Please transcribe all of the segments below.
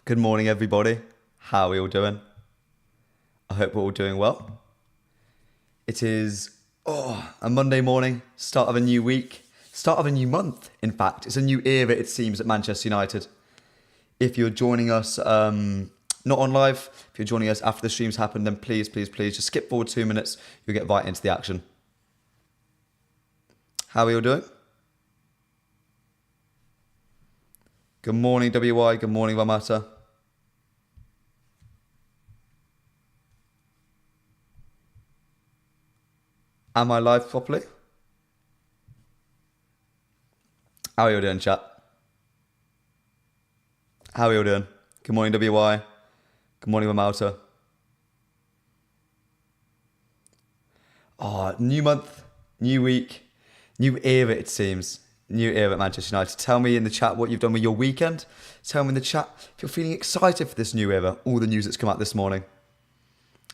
Good morning, everybody. How are we all doing? I hope we're all doing well. It is a Monday morning, start of a new week, start of a new month, in fact. It's a new era, it seems, at Manchester United. If you're joining us not on live, if you're joining us after the streams happen, then please just skip forward 2 minutes. You'll get right into the action. How are we all doing? Good morning, WY. Good morning, Ramata. Am I live properly? How are you all doing, chat? How are you all doing? Good morning, WY. Good morning, Ramata. New month, new week, new era, it seems. New era at Manchester United. Tell me in the chat what you've done with your weekend. Tell me in the chat if you're feeling excited for this new era. All the news that's come out this morning.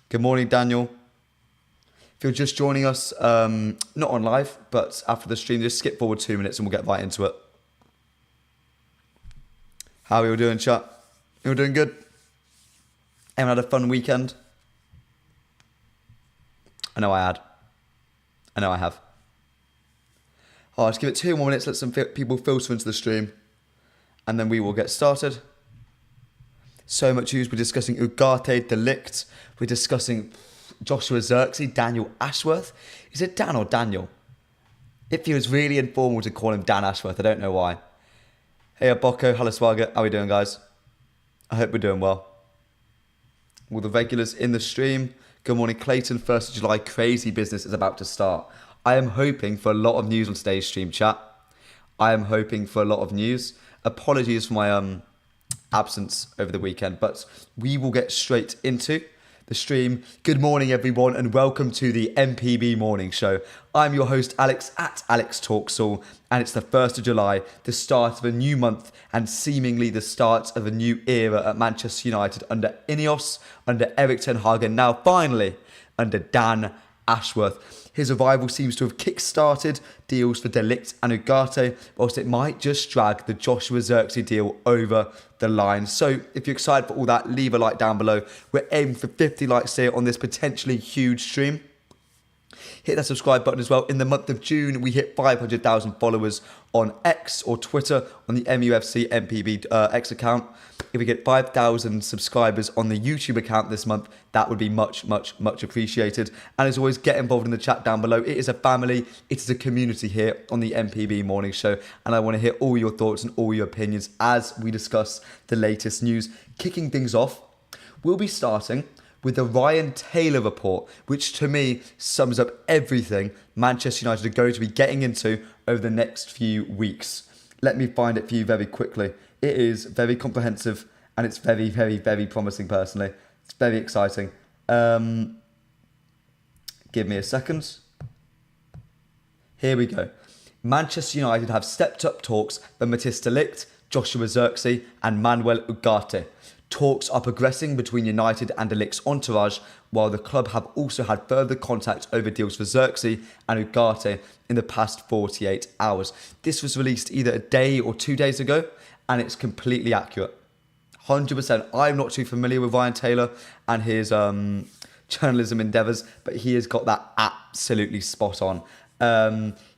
Good morning, Daniel. If you're just joining us, not on live, but after the stream, just skip forward 2 minutes and we'll get right into it. How are you all doing, chat? You all doing good? Everyone had a fun weekend? I know I had. I know I have. Let's give it 2 more minutes, let some people filter into the stream, and then we will get started. So much news. We're discussing Ugarte, De Ligt. We're discussing Joshua Zirkzee, Daniel Ashworth. Is it Dan or Daniel? It feels really informal to call him Dan Ashworth. I don't know why. Hey, Bocco, hello, Swaga. How are we doing, guys? I hope we're doing well. All the regulars in the stream. Good morning, Clayton. 1st of July, crazy business is about to start. I am hoping for a lot of news on today's stream, chat. I am hoping for a lot of news. Apologies for my absence over the weekend, but we will get straight into the stream. Good morning, everyone, and welcome to the MPB Morning Show. I'm your host, Alex, at Alex Talks All, and it's the 1st of July, the start of a new month, and seemingly the start of a new era at Manchester United under Ineos, under Erik ten Hag, and now finally under Dan Ashworth. His arrival seems to have kick-started deals for De Ligt and Ugarte, whilst it might just drag the Joshua Zirkzee deal over the line. So if you're excited for all that, leave a like down below. We're aiming for 50 likes here on this potentially huge stream. Hit that subscribe button as well. In the month of June, we hit 500,000 followers on X or Twitter on the mufcMPB X account. If we get 5,000 subscribers on the YouTube account this month, that would be much appreciated. And as always, get involved in the chat down below. It is a family, it is a community here on the MPB Morning Show. And I want to hear all your thoughts and all your opinions as we discuss the latest news. Kicking things off, we'll be starting with the Ryan Taylor report, which to me sums up everything Manchester United are going to be getting into over the next few weeks. Let me find it for you very quickly. It is very comprehensive and it's very promising personally. It's very exciting. Give me a second. Here we go. Manchester United have stepped up talks for Matthijs de Ligt, Joshua Zirkzee and Manuel Ugarte. Talks are progressing between United and De Ligt's entourage, while the club have also had further contact over deals for Zirkzee and Ugarte in the past 48 hours. This was released either a day or 2 days ago, and it's completely accurate. 100%. I'm not too familiar with Ryan Taylor and his journalism endeavours, but he has got that absolutely spot on.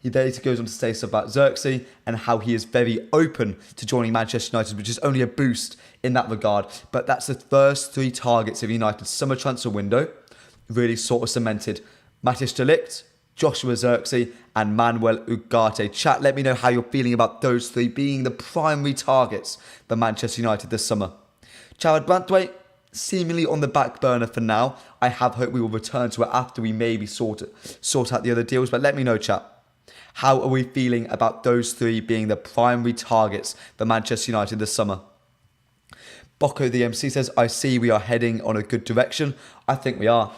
He later goes on to say stuff about Zirkzee and how he is very open to joining Manchester United, which is only a boost in that regard. But that's the first 3 targets of United's summer transfer window, really sort of cemented. Matthijs de Ligt, Joshua Zirkzee and Manuel Ugarte. Chat, let me know how you're feeling about those 3 being the primary targets for Manchester United this summer. Jared Brantwaite, seemingly on the back burner for now. I have hope we will return to it after we maybe sort out the other deals, but let me know, chat. How are we feeling about those 3 being the primary targets for Manchester United this summer? Bocco the MC says, I see we are heading on a good direction. I think we are.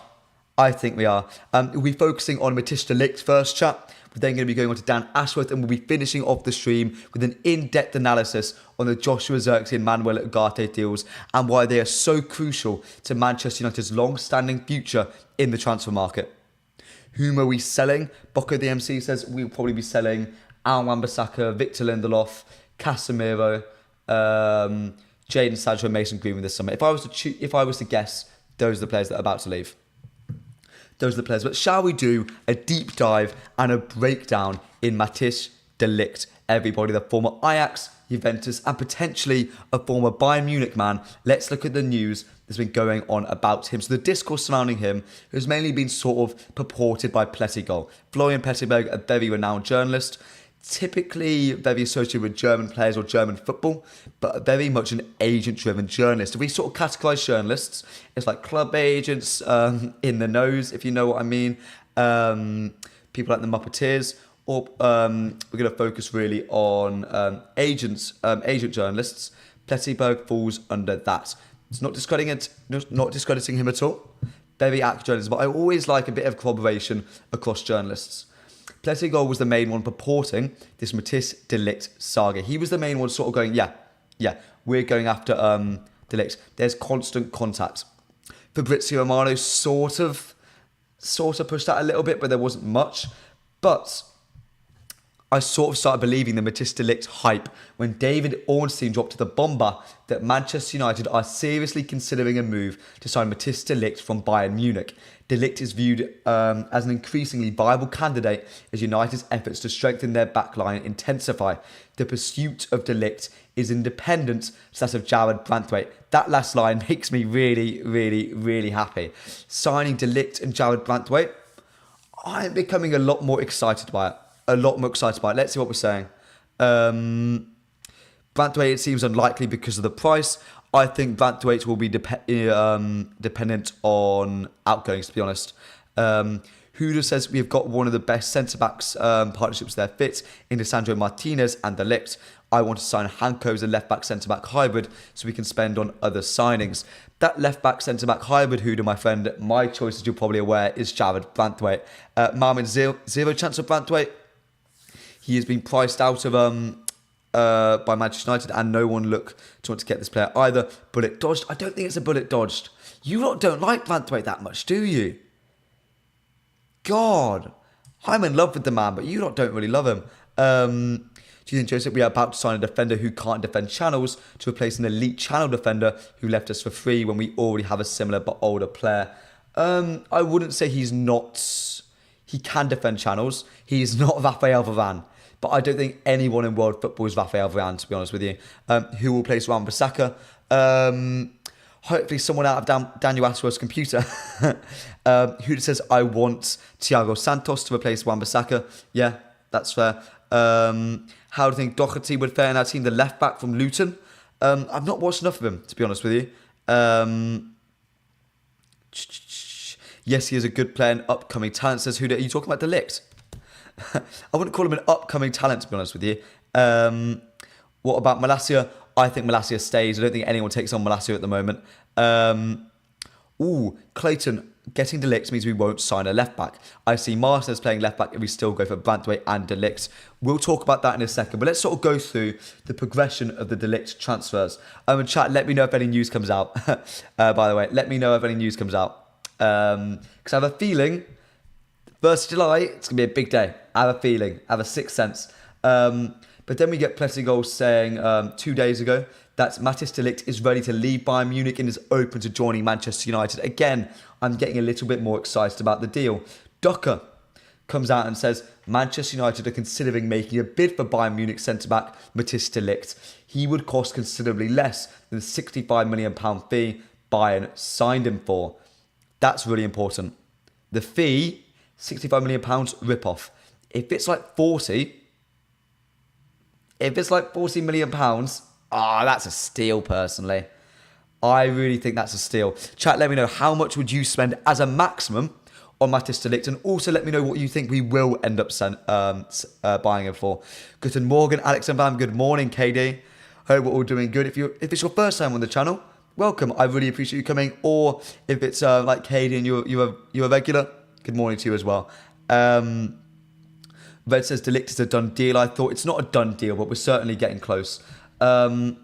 We'll be focusing on Matthijs de Ligt first, chat. We're then going to be going on to Dan Ashworth and we'll be finishing off the stream with an in-depth analysis on the Joshua Zirkzee and Manuel Ugarte deals and why they are so crucial to Manchester United's long-standing future in the transfer market. Whom are we selling? Bocco the MC says we'll probably be selling Al Wan-Bissaka, Victor Lindelof, Casemiro, Jadon Sancho, Mason Greenwood this summer. If I was to guess, those are the players that are about to leave. Those are the players. But shall we do a deep dive and a breakdown in Matthijs de Ligt? Everybody, the former Ajax, Juventus, and potentially a former Bayern Munich man. Let's look at the news that's been going on about him. So the discourse surrounding him has mainly been sort of purported by Plettigol. Florian Plettenberg, a very renowned journalist, typically very associated with German players or German football, but very much an agent-driven journalist. If we sort of categorise journalists, it's like club agents, in the nose, if you know what I mean, people like the Muppeteers, or we're going to focus really on agent journalists. Plettenberg falls under that. It's not discrediting him at all. Very accurate journalism, but I always like a bit of corroboration across journalists. Plettigol was the main one purporting this Matthijs de Ligt saga. He was the main one sort of going, yeah, we're going after de Ligt. There's constant contact. Fabrizio Romano sort of pushed that a little bit, but there wasn't much. But I sort of started believing the Matthijs de Ligt hype when David Ornstein dropped to the bomber that Manchester United are seriously considering a move to sign Matthijs de Ligt from Bayern Munich. De Ligt is viewed as an increasingly viable candidate as United's efforts to strengthen their backline intensify. The pursuit of de Ligt is independent to that of Jared Branthwaite. That last line makes me really, really, really happy. Signing de Ligt and Jared Branthwaite, I'm becoming a lot more excited by it. Let's see what we're saying. Branthwaite, it seems unlikely because of the price. I think Branthwaite will be dependent on outgoings, to be honest. Huda says we've got one of the best centre-backs partnerships there fit in Lisandro Martinez and de Ligt. I want to sign Hanko as a left-back centre-back hybrid so we can spend on other signings. That left-back centre-back hybrid, Huda, my friend, my choice, as you're probably aware, is Jared Branthwaite. Marmin, zero chance of Branthwaite. He has been priced out of by Manchester United, and no one look to want to get this player either. Bullet dodged. I don't think it's a bullet dodged. You lot don't like Branthwaite that much, do you? God, I'm in love with the man, but you lot don't really love him. Do you think, Joseph, we are about to sign a defender who can't defend channels to replace an elite channel defender who left us for free when we already have a similar but older player? I wouldn't say he's not. He can defend channels. He's not Raphael Varane. But I don't think anyone in world football is Raphael Varane, to be honest with you. Who will place Wan-Bissaka? Hopefully someone out of Daniel Ashworth's computer. Who says, I want Thiago Santos to replace Wan-Bissaka. Yeah, that's fair. How do you think Doherty would fare in our team? The left back from Luton. I've not watched enough of him, to be honest with you. Yes, he is a good player and upcoming talent, says Huda. Are you talking about de Ligt? I wouldn't call him an upcoming talent, to be honest with you. What about Malacia? I think Malacia stays. I don't think anyone takes on Malacia at the moment. Clayton, getting de Ligt means we won't sign a left-back. I see Martinez playing left-back if we still go for Branthwaite and de Ligt. We'll talk about that in a second, but let's sort of go through the progression of the de Ligt transfers. Chat, let me know if any news comes out. By the way, let me know if any news comes out. Because I have a feeling 1st of July, it's going to be a big day. I have a feeling. I have a sixth sense. But then we get Plettigol saying 2 days ago that Matthijs de Ligt is ready to leave Bayern Munich and is open to joining Manchester United. Again, I'm getting a little bit more excited about the deal. Docker comes out and says Manchester United are considering making a bid for Bayern Munich centre-back Matthijs de Ligt. He would cost considerably less than the £65 million fee Bayern signed him for. That's really important. The fee, £65 million rip-off. If it's like 40 million pounds, that's a steal, personally. I really think that's a steal. Chat, let me know how much would you spend as a maximum on Matthijs de Ligt, and also let me know what you think we will end up buying him for. Guten Morgen, Alex and Bam. Good morning, KD. Hope we're all doing good. If it's your first time on the channel, welcome. I really appreciate you coming. Or if it's like KD and you're a regular, good morning to you as well. Red says de Ligt is a done deal. I thought it's not a done deal, but we're certainly getting close. And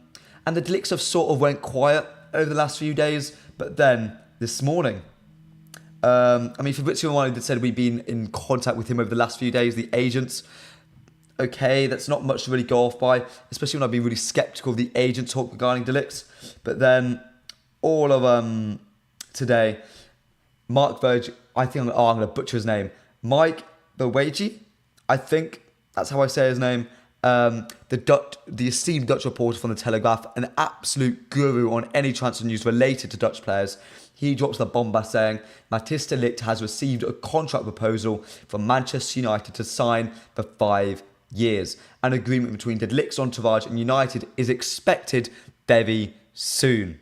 the de Ligts have sort of went quiet over the last few days, but then this morning, Fabrizio Romano said we've been in contact with him over the last few days, the agents. okay, that's not much to really go off by, especially when I've been really sceptical of the agent talk regarding De Ligt. But then all of today, Mark Verge, I think I'm going to butcher his name. Mike Verwege, I think that's how I say his name. The esteemed Dutch reporter from the Telegraph, an absolute guru on any transfer news related to Dutch players. He drops the bomb by saying Matthijs de Ligt has received a contract proposal from Manchester United to sign for 5 years. An agreement between De Ligt's entourage and United is expected very soon.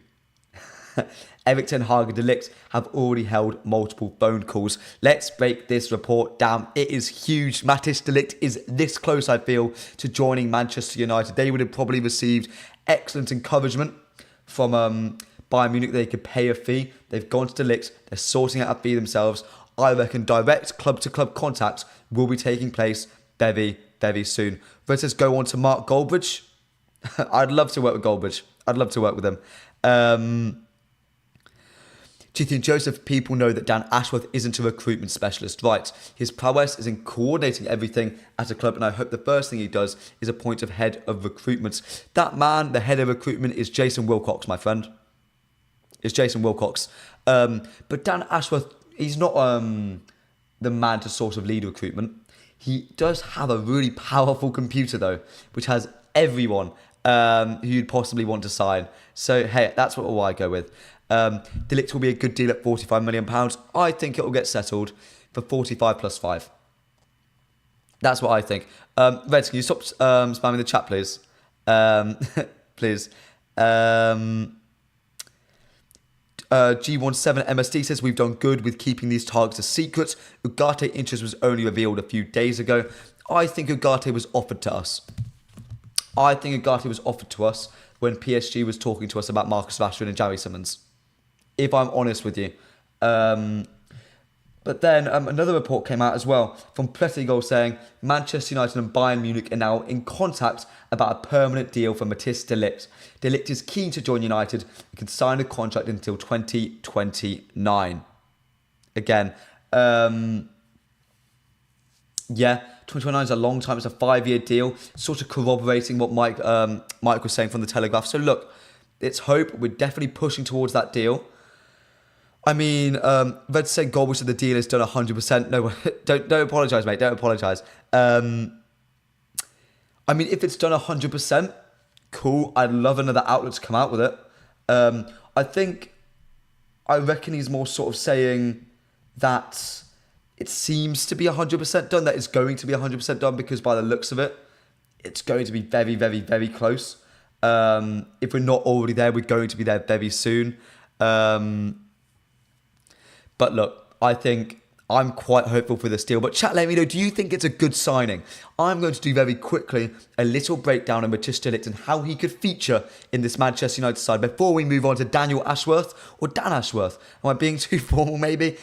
Erik ten Hag and De Ligt have already held multiple phone calls. Let's break this report down. It is huge. Matthijs de Ligt is this close, I feel, to joining Manchester United. They would have probably received excellent encouragement from Bayern Munich. They could pay a fee. They've gone to De Ligt. They're sorting out a fee themselves. I reckon direct club-to-club contact will be taking place very, very soon. Let us go on to Mark Goldbridge. I'd love to work with Goldbridge. I'd love to work with him. Do you think, Joseph, people know that Dan Ashworth isn't a recruitment specialist? Right. His prowess is in coordinating everything at a club, and I hope the first thing he does is appoint a head of recruitment. That man, the head of recruitment, is Jason Wilcox, my friend. It's Jason Wilcox. But Dan Ashworth, he's not the man to sort of lead recruitment. He does have a really powerful computer, though, which has everyone who you'd possibly want to sign. So, hey, that's what I go with. De Ligt will be a good deal at £45 million. I think it will get settled for 45 plus 5. That's what I think. Reds, can you stop spamming the chat, please? Please. G17 MSD says, we've done good with keeping these targets a secret. Ugarte interest was only revealed a few days ago. I think Ugarte was offered to us. When PSG was talking to us about Marcus Rashford and Jerry Simmons, if I'm honest with you. But then another report came out as well from Plettigol saying Manchester United and Bayern Munich are now in contact about a permanent deal for Matthijs de Ligt. De Ligt is keen to join United and can sign a contract until 2029. Again, 2029 is a long time. It's a 5-year deal, sort of corroborating what Mike was saying from the Telegraph. So look, it's hope. We're definitely pushing towards that deal. I mean, Red said Goldbridge said the deal is done 100%. No, don't apologise, mate. Don't apologise. I mean, if it's done 100%, cool. I'd love another outlet to come out with it. I reckon he's more sort of saying that it seems to be 100% done, that it's going to be 100% done, because by the looks of it, it's going to be very, very, very close. If we're not already there, we're going to be there very soon. But look, I think I'm quite hopeful for this deal. But chat, let me know, do you think it's a good signing? I'm going to do very quickly a little breakdown of Matthijs de Ligt and how he could feature in this Manchester United side before we move on to Daniel Ashworth or Dan Ashworth. Am I being too formal maybe?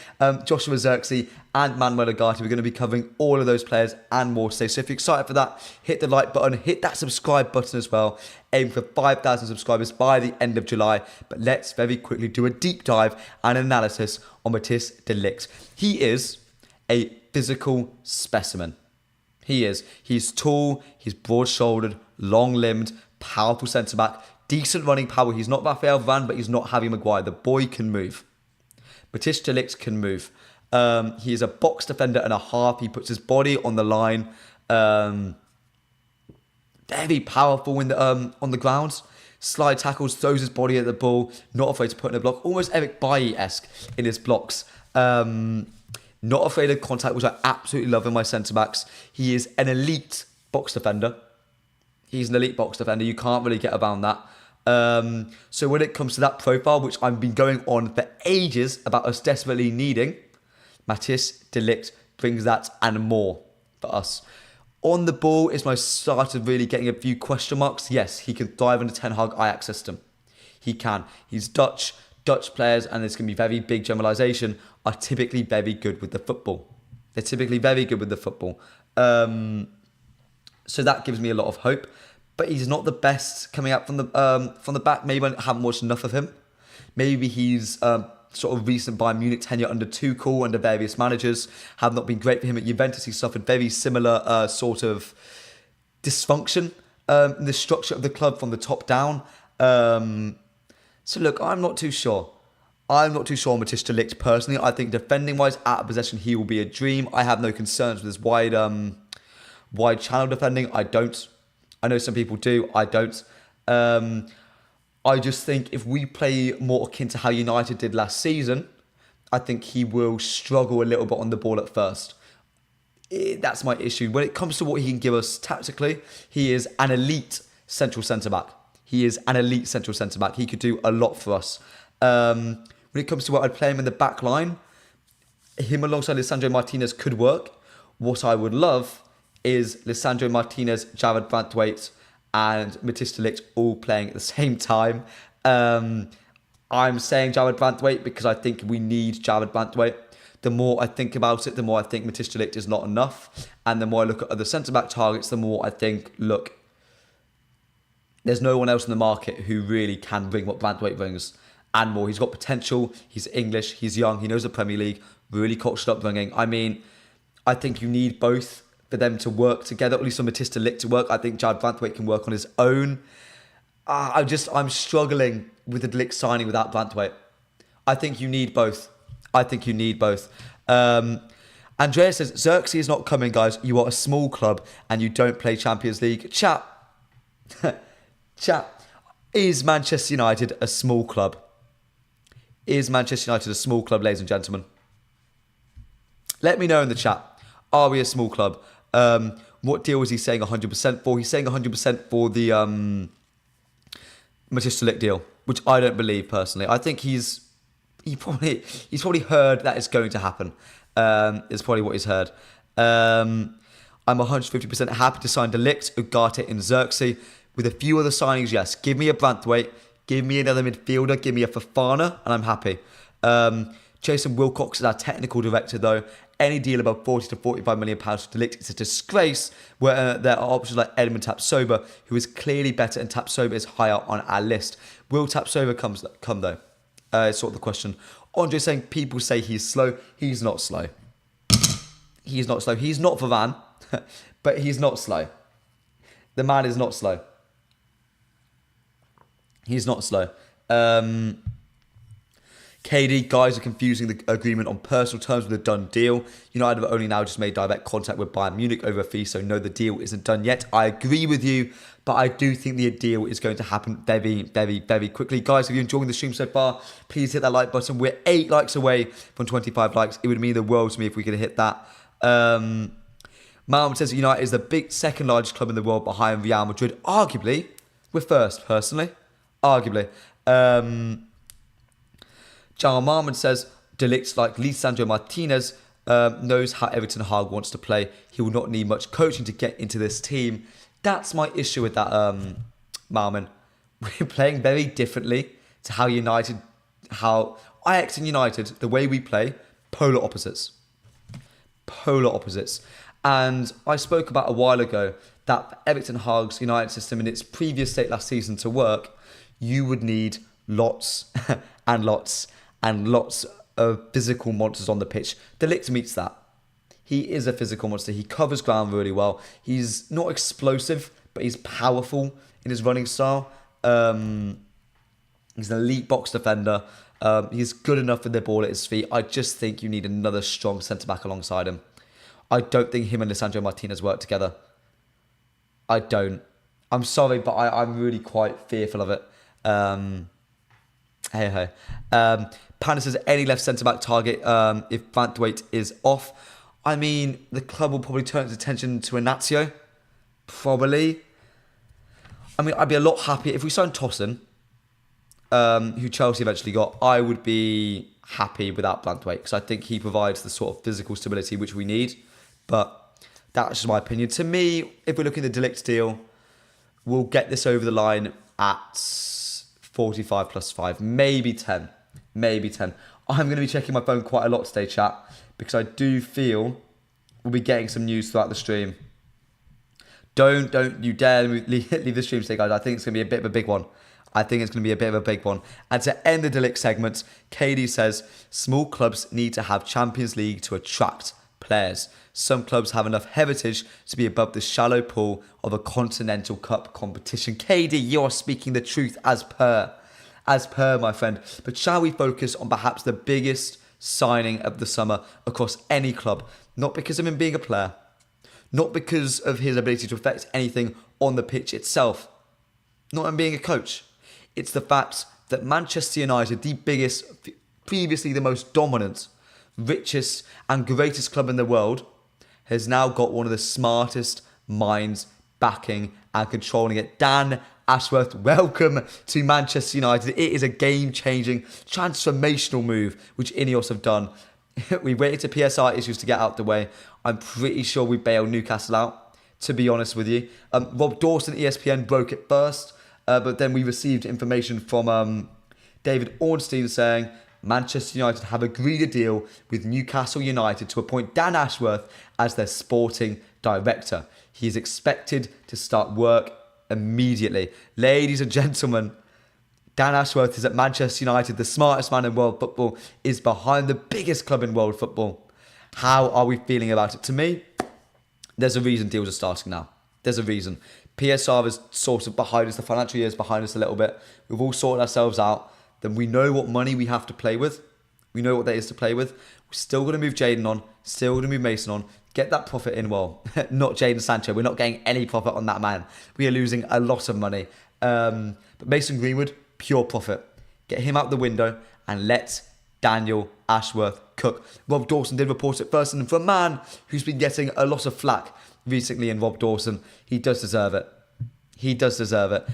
Joshua Zirkzee and Manuel Ugarte. We're going to be covering all of those players and more today. So if you're excited for that, hit the like button, hit that subscribe button as well. Aim for 5,000 subscribers by the end of July. But let's very quickly do a deep dive and analysis on Matthijs de Ligt. He is a physical specimen. He is. He's tall, he's broad-shouldered, long-limbed, powerful centre-back, decent running power. He's not Raphael Varane, but he's not Harry Maguire. The boy can move. Matthijs de Ligt can move. He is a box defender and a half. He puts his body on the line. Very powerful in the, on the ground. Slide tackles, throws his body at the ball. Not afraid to put in a block. Almost Eric Bailly-esque in his blocks. Not afraid of contact, which I absolutely love in my centre-backs. He is an elite box defender. He's an elite box defender. You can't really get around that. So when it comes to that profile, which I've been going on for ages about us desperately needing, Matthijs de Ligt brings that and more for us. On the ball is when I started really getting a few question marks. Yes, he can thrive in the Ten Hag Ajax system. He can. He's Dutch. Dutch players, and there's going to be very big generalisation, are typically very good with the football. They're typically very good with the football. So that gives me a lot of hope. But he's not the best coming out from the back. Maybe I haven't watched enough of him. Maybe he's sort of recent Bayern Munich tenure under Tuchel, under various managers, have not been great for him at Juventus. He suffered very similar sort of dysfunction in the structure of the club from the top down. So look, I'm not too sure. I'm not too sure on Matthijs de Ligt personally. I think defending-wise, out of possession, he will be a dream. I have no concerns with his wide channel defending. I don't. I know some people do. I don't. I just think if we play more akin to how United did last season, I think he will struggle a little bit on the ball at first. That's my issue. When it comes to what he can give us tactically, he is an elite central centre-back. He is an elite central centre-back. He could do a lot for us. When it comes to what I'd play him in the back line, him alongside Lisandro Martinez could work. What I would love is Lisandro Martinez, Jared Brandtwaite, and Matthijs de Ligt all playing at the same time. I'm saying Jared Brandtwaite because I think we need Jared Brandtwaite. The more I think about it, the more I think Matthijs de Ligt is not enough. And the more I look at other centre-back targets, the more I think, look, there's no one else in the market who really can bring what Brandtwaite brings and more. He's got potential. He's English. He's young. He knows the Premier League. Really cultured upbringing. I mean, I think you need both for them to work together, at least for Matthijs de Ligt to work. I think Jared Brandtwaite can work on his own. I'm struggling with the de Ligt signing without Brandtwaite. I think you need both. Andrea says, Zirkzee is not coming, guys. You are a small club and you don't play Champions League. Chat. Is Manchester United a small club? Is Manchester United a small club, ladies and gentlemen? Let me know in the chat. Are we a small club? What deal was he saying 100% for? He's saying 100% for the Matthijs de Ligt deal, which I don't believe personally. I think he's probably heard that it's going to happen. Is probably what he's heard. I'm 150% happy to sign de Ligt, Ugarte, and Zirkzee. With a few other signings, yes. Give me a Brandtwaite, give me another midfielder, give me a Fofana, and I'm happy. Jason Wilcox is our technical director, though. Any deal above 40 to 45 million pounds for de Ligt is a disgrace, where there are options like Edmund Tapsoba, who is clearly better, and Tapsoba is higher on our list. Will Tapsoba come though? Is sort of the question. Andre saying people say he's slow. He's not slow. He's not slow. He's not Varane, but he's not slow. The man is not slow. He's not slow. KD, guys are confusing the agreement on personal terms with a done deal. United have only now just made direct contact with Bayern Munich over a fee, so no, the deal isn't done yet. I agree with you, but I do think the deal is going to happen very, very, very quickly. Guys, if you're enjoying the stream so far, please hit that like button. We're 8 likes away from 25 likes. It would mean the world to me if we could hit that. Malcolm says United is the second largest club in the world behind Real Madrid. Arguably, we're first, personally. Arguably. Jamal Marmon says de Ligt, like Lisandro Martinez, knows how Everton Hag wants to play. He will not need much coaching to get into this team. That's my issue with that, Marmon. We're playing very differently to how Ajax and United, the way we play, polar opposites. Polar opposites. And I spoke about a while ago that for Everton Hag's United system in its previous state last season to work, you would need lots and lots and lots of physical monsters on the pitch. De Ligt meets that. He is a physical monster. He covers ground really well. He's not explosive, but he's powerful in his running style. He's an elite box defender. He's good enough with the ball at his feet. I just think you need another strong centre-back alongside him. I don't think him and Lisandro Martinez work together. I don't. I'm sorry, but I'm really quite fearful of it. Hey. Panda says any left centre-back target if Brandtwaite is off. I mean, the club will probably turn its attention to Inacio. Probably. I mean, I'd be a lot happier if we signed Tosin, who Chelsea eventually got. I would be happy without Brandtwaite because I think he provides the sort of physical stability which we need. But that's just my opinion. To me, if we're looking at the de Ligt deal, we'll get this over the line at 45 plus 5, maybe 10. Maybe 10. I'm going to be checking my phone quite a lot today, chat, because I do feel we'll be getting some news throughout the stream. Don't you dare leave the stream today, guys. I think it's going to be a bit of a big one. And to end the de Ligt segment, KD says, small clubs need to have Champions League to attract players. Some clubs have enough heritage to be above the shallow pool of a continental cup competition. KD, you're speaking the truth as per, my friend. But shall we focus on perhaps the biggest signing of the summer across any club? Not because of him being a player, not because of his ability to affect anything on the pitch itself, not him being a coach. It's the fact that Manchester United, the biggest, previously the most dominant, richest and greatest club in the world, has now got one of the smartest minds backing and controlling it. Dan Ashworth, welcome to Manchester United. It is a game-changing, transformational move which Ineos have done. We waited to PSR issues to get out the way. I'm pretty sure we bailed Newcastle out, to be honest with you. Rob Dawson, ESPN, broke it first, but then we received information from David Ornstein saying Manchester United have agreed a deal with Newcastle United to appoint Dan Ashworth as their sporting director. He is expected to start work immediately. Ladies and gentlemen, Dan Ashworth is at Manchester United. The smartest man in world football is behind the biggest club in world football. How are we feeling about it? To me, there's a reason deals are starting now. There's a reason. PSR is sort of behind us. The financial year is behind us a little bit. We've all sorted ourselves out. Then we know what money we have to play with. We know what there is to play with. We're still going to move Jadon on. Still going to move Mason on. Get that profit in well. Not Jadon Sancho. We're not getting any profit on that man. We are losing a lot of money. But Mason Greenwood, pure profit. Get him out the window and let Daniel Ashworth cook. Rob Dawson did report it first, and for a man who's been getting a lot of flack recently in Rob Dawson, he does deserve it. He does deserve it.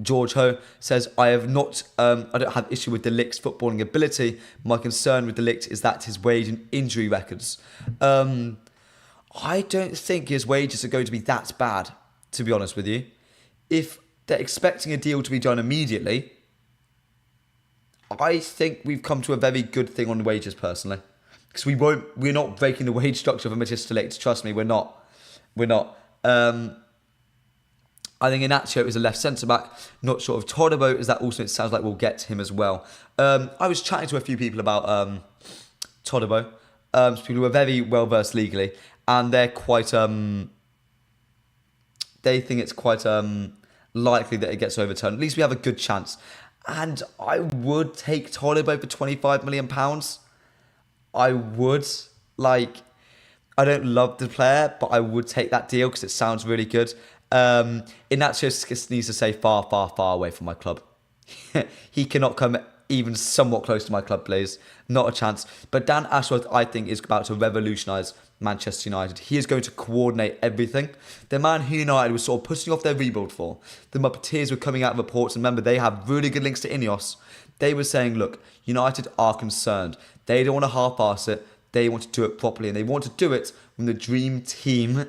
George Ho says, I don't have issue with De Ligt's footballing ability. My concern with De Ligt is that his wage and injury records. I don't think his wages are going to be that bad, to be honest with you. If they're expecting a deal to be done immediately, I think we've come to a very good thing on the wages personally. Because we're not breaking the wage structure of Matthijs de Ligt. Trust me, we're not. I think Inacio is a left centre-back. Not sure of Todibo, as that also it sounds like we'll get him as well. I was chatting to a few people about Todibo. People who are very well-versed legally. And they're quite... they think it's quite likely that it gets overturned. At least we have a good chance. And I would take Todibo for £25 million. I would. I don't love the player, but I would take that deal because it sounds really good. Inacio just needs to stay far, far, far away from my club. He cannot come even somewhat close to my club, please. Not a chance. But Dan Ashworth, I think, is about to revolutionise Manchester United. He is going to coordinate everything. The man who United was sort of putting off their rebuild for. The Muppeteers were coming out of reports. And remember, they have really good links to Ineos. They were saying, look, United are concerned. They don't want to half-arse it. They want to do it properly. And they want to do it when the dream team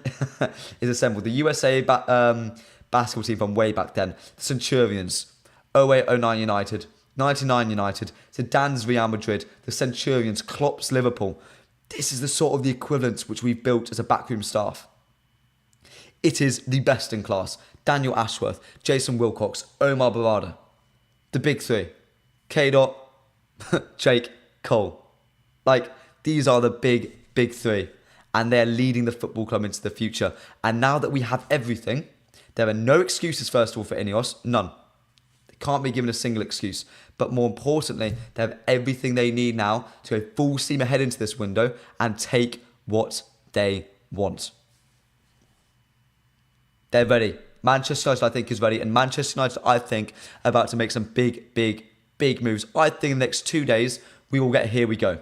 is assembled. The USA basketball team from way back then. The Centurions. 08-09 United. 99 United. Zidane's Real Madrid. The Centurions. Klopp's Liverpool. This is the sort of the equivalent which we've built as a backroom staff. It is the best in class. Daniel Ashworth. Jason Wilcox. Omar Barada. The big three. K-Dot. Jake Cole. These are the big three. And they're leading the football club into the future. And now that we have everything, there are no excuses, first of all, for Ineos. None. They can't be given a single excuse. But more importantly, they have everything they need now to go full steam ahead into this window and take what they want. They're ready. Manchester United, I think, is ready. And Manchester United, I think, are about to make some big moves. I think in the next 2 days, we will get Here We Go.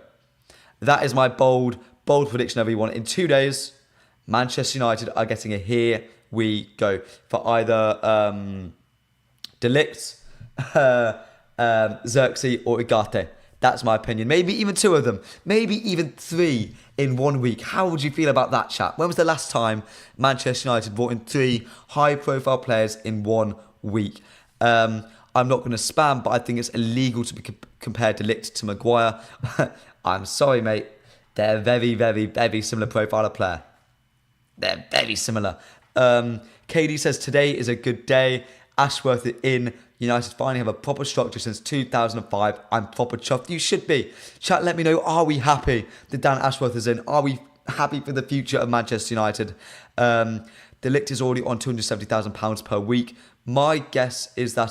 That is my bold prediction, everyone. In 2 days, Manchester United are getting a Here We Go for either De Ligt, Zirkzee or Ugarte. That's my opinion. Maybe even two of them. Maybe even three in 1 week. How would you feel about that, chat? When was the last time Manchester United brought in three high-profile players in 1 week? I'm not going to spam, but I think it's illegal to be compared De Ligt to Maguire. I'm sorry, mate. They're very similar profile of player. They're very similar. KD says, today is a good day. Ashworth in United finally have a proper structure since 2005. I'm proper chuffed. You should be. Chat, let me know, are we happy that Dan Ashworth is in? Are we happy for the future of Manchester United? De Ligt is already on £270,000 per week. My guess is that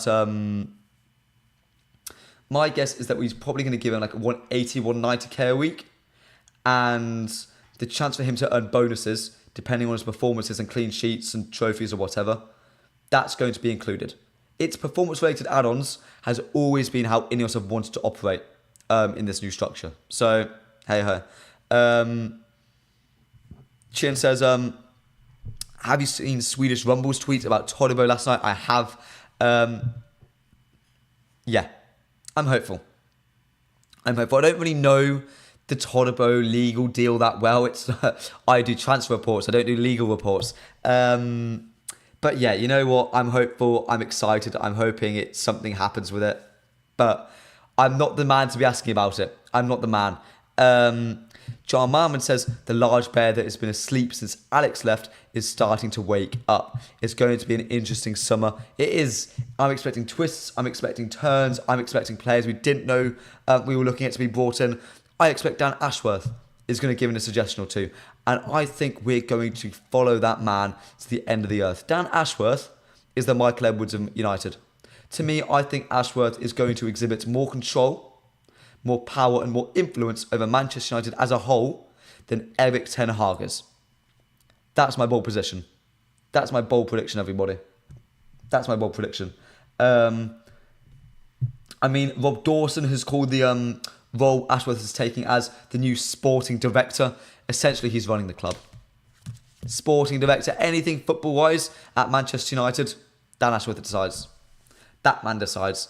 he's probably going to give him like 180, 190k a week. And the chance for him to earn bonuses, depending on his performances and clean sheets and trophies or whatever, that's going to be included. Its performance-related add-ons has always been how Ineos have wanted to operate in this new structure. So, hey-ho. Chin says, have you seen Swedish Rumble's tweet about Todibo last night? I have. Yeah, I'm hopeful. I don't really know the Todibo legal deal that well. I do transfer reports. I don't do legal reports. But yeah, you know what? I'm hopeful. I'm excited. I'm hoping something happens with it. But I'm not the man to be asking about it. I'm not the man. John Marmon says, the large bear that has been asleep since Alex left is starting to wake up. It's going to be an interesting summer. It is. I'm expecting twists. I'm expecting turns. I'm expecting players we didn't know we were looking at to be brought in. I expect Dan Ashworth is going to give in a suggestion or two. And I think we're going to follow that man to the end of the earth. Dan Ashworth is the Michael Edwards of United. To me, I think Ashworth is going to exhibit more control, more power and more influence over Manchester United as a whole than Erik ten Hag is. That's my bold position. That's my bold prediction, everybody. That's my bold prediction. Rob Dawson has called the role Ashworth is taking as the new sporting director. Essentially, he's running the club. Sporting director, anything football-wise at Manchester United, Dan Ashworth decides. That man decides.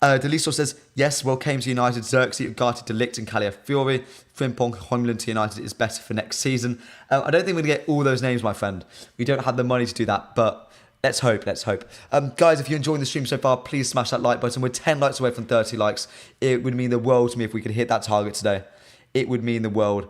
Deliso says, yes, well came to United, Zirkzee, Ugarte, De Ligt and Calafiori. Frimpong, Homeland to United is better for next season. I don't think we're going to get all those names, my friend. We don't have the money to do that, but let's hope. Guys, if you're enjoying the stream so far, please smash that like button. We're 10 likes away from 30 likes. It would mean the world to me if we could hit that target today. It would mean the world.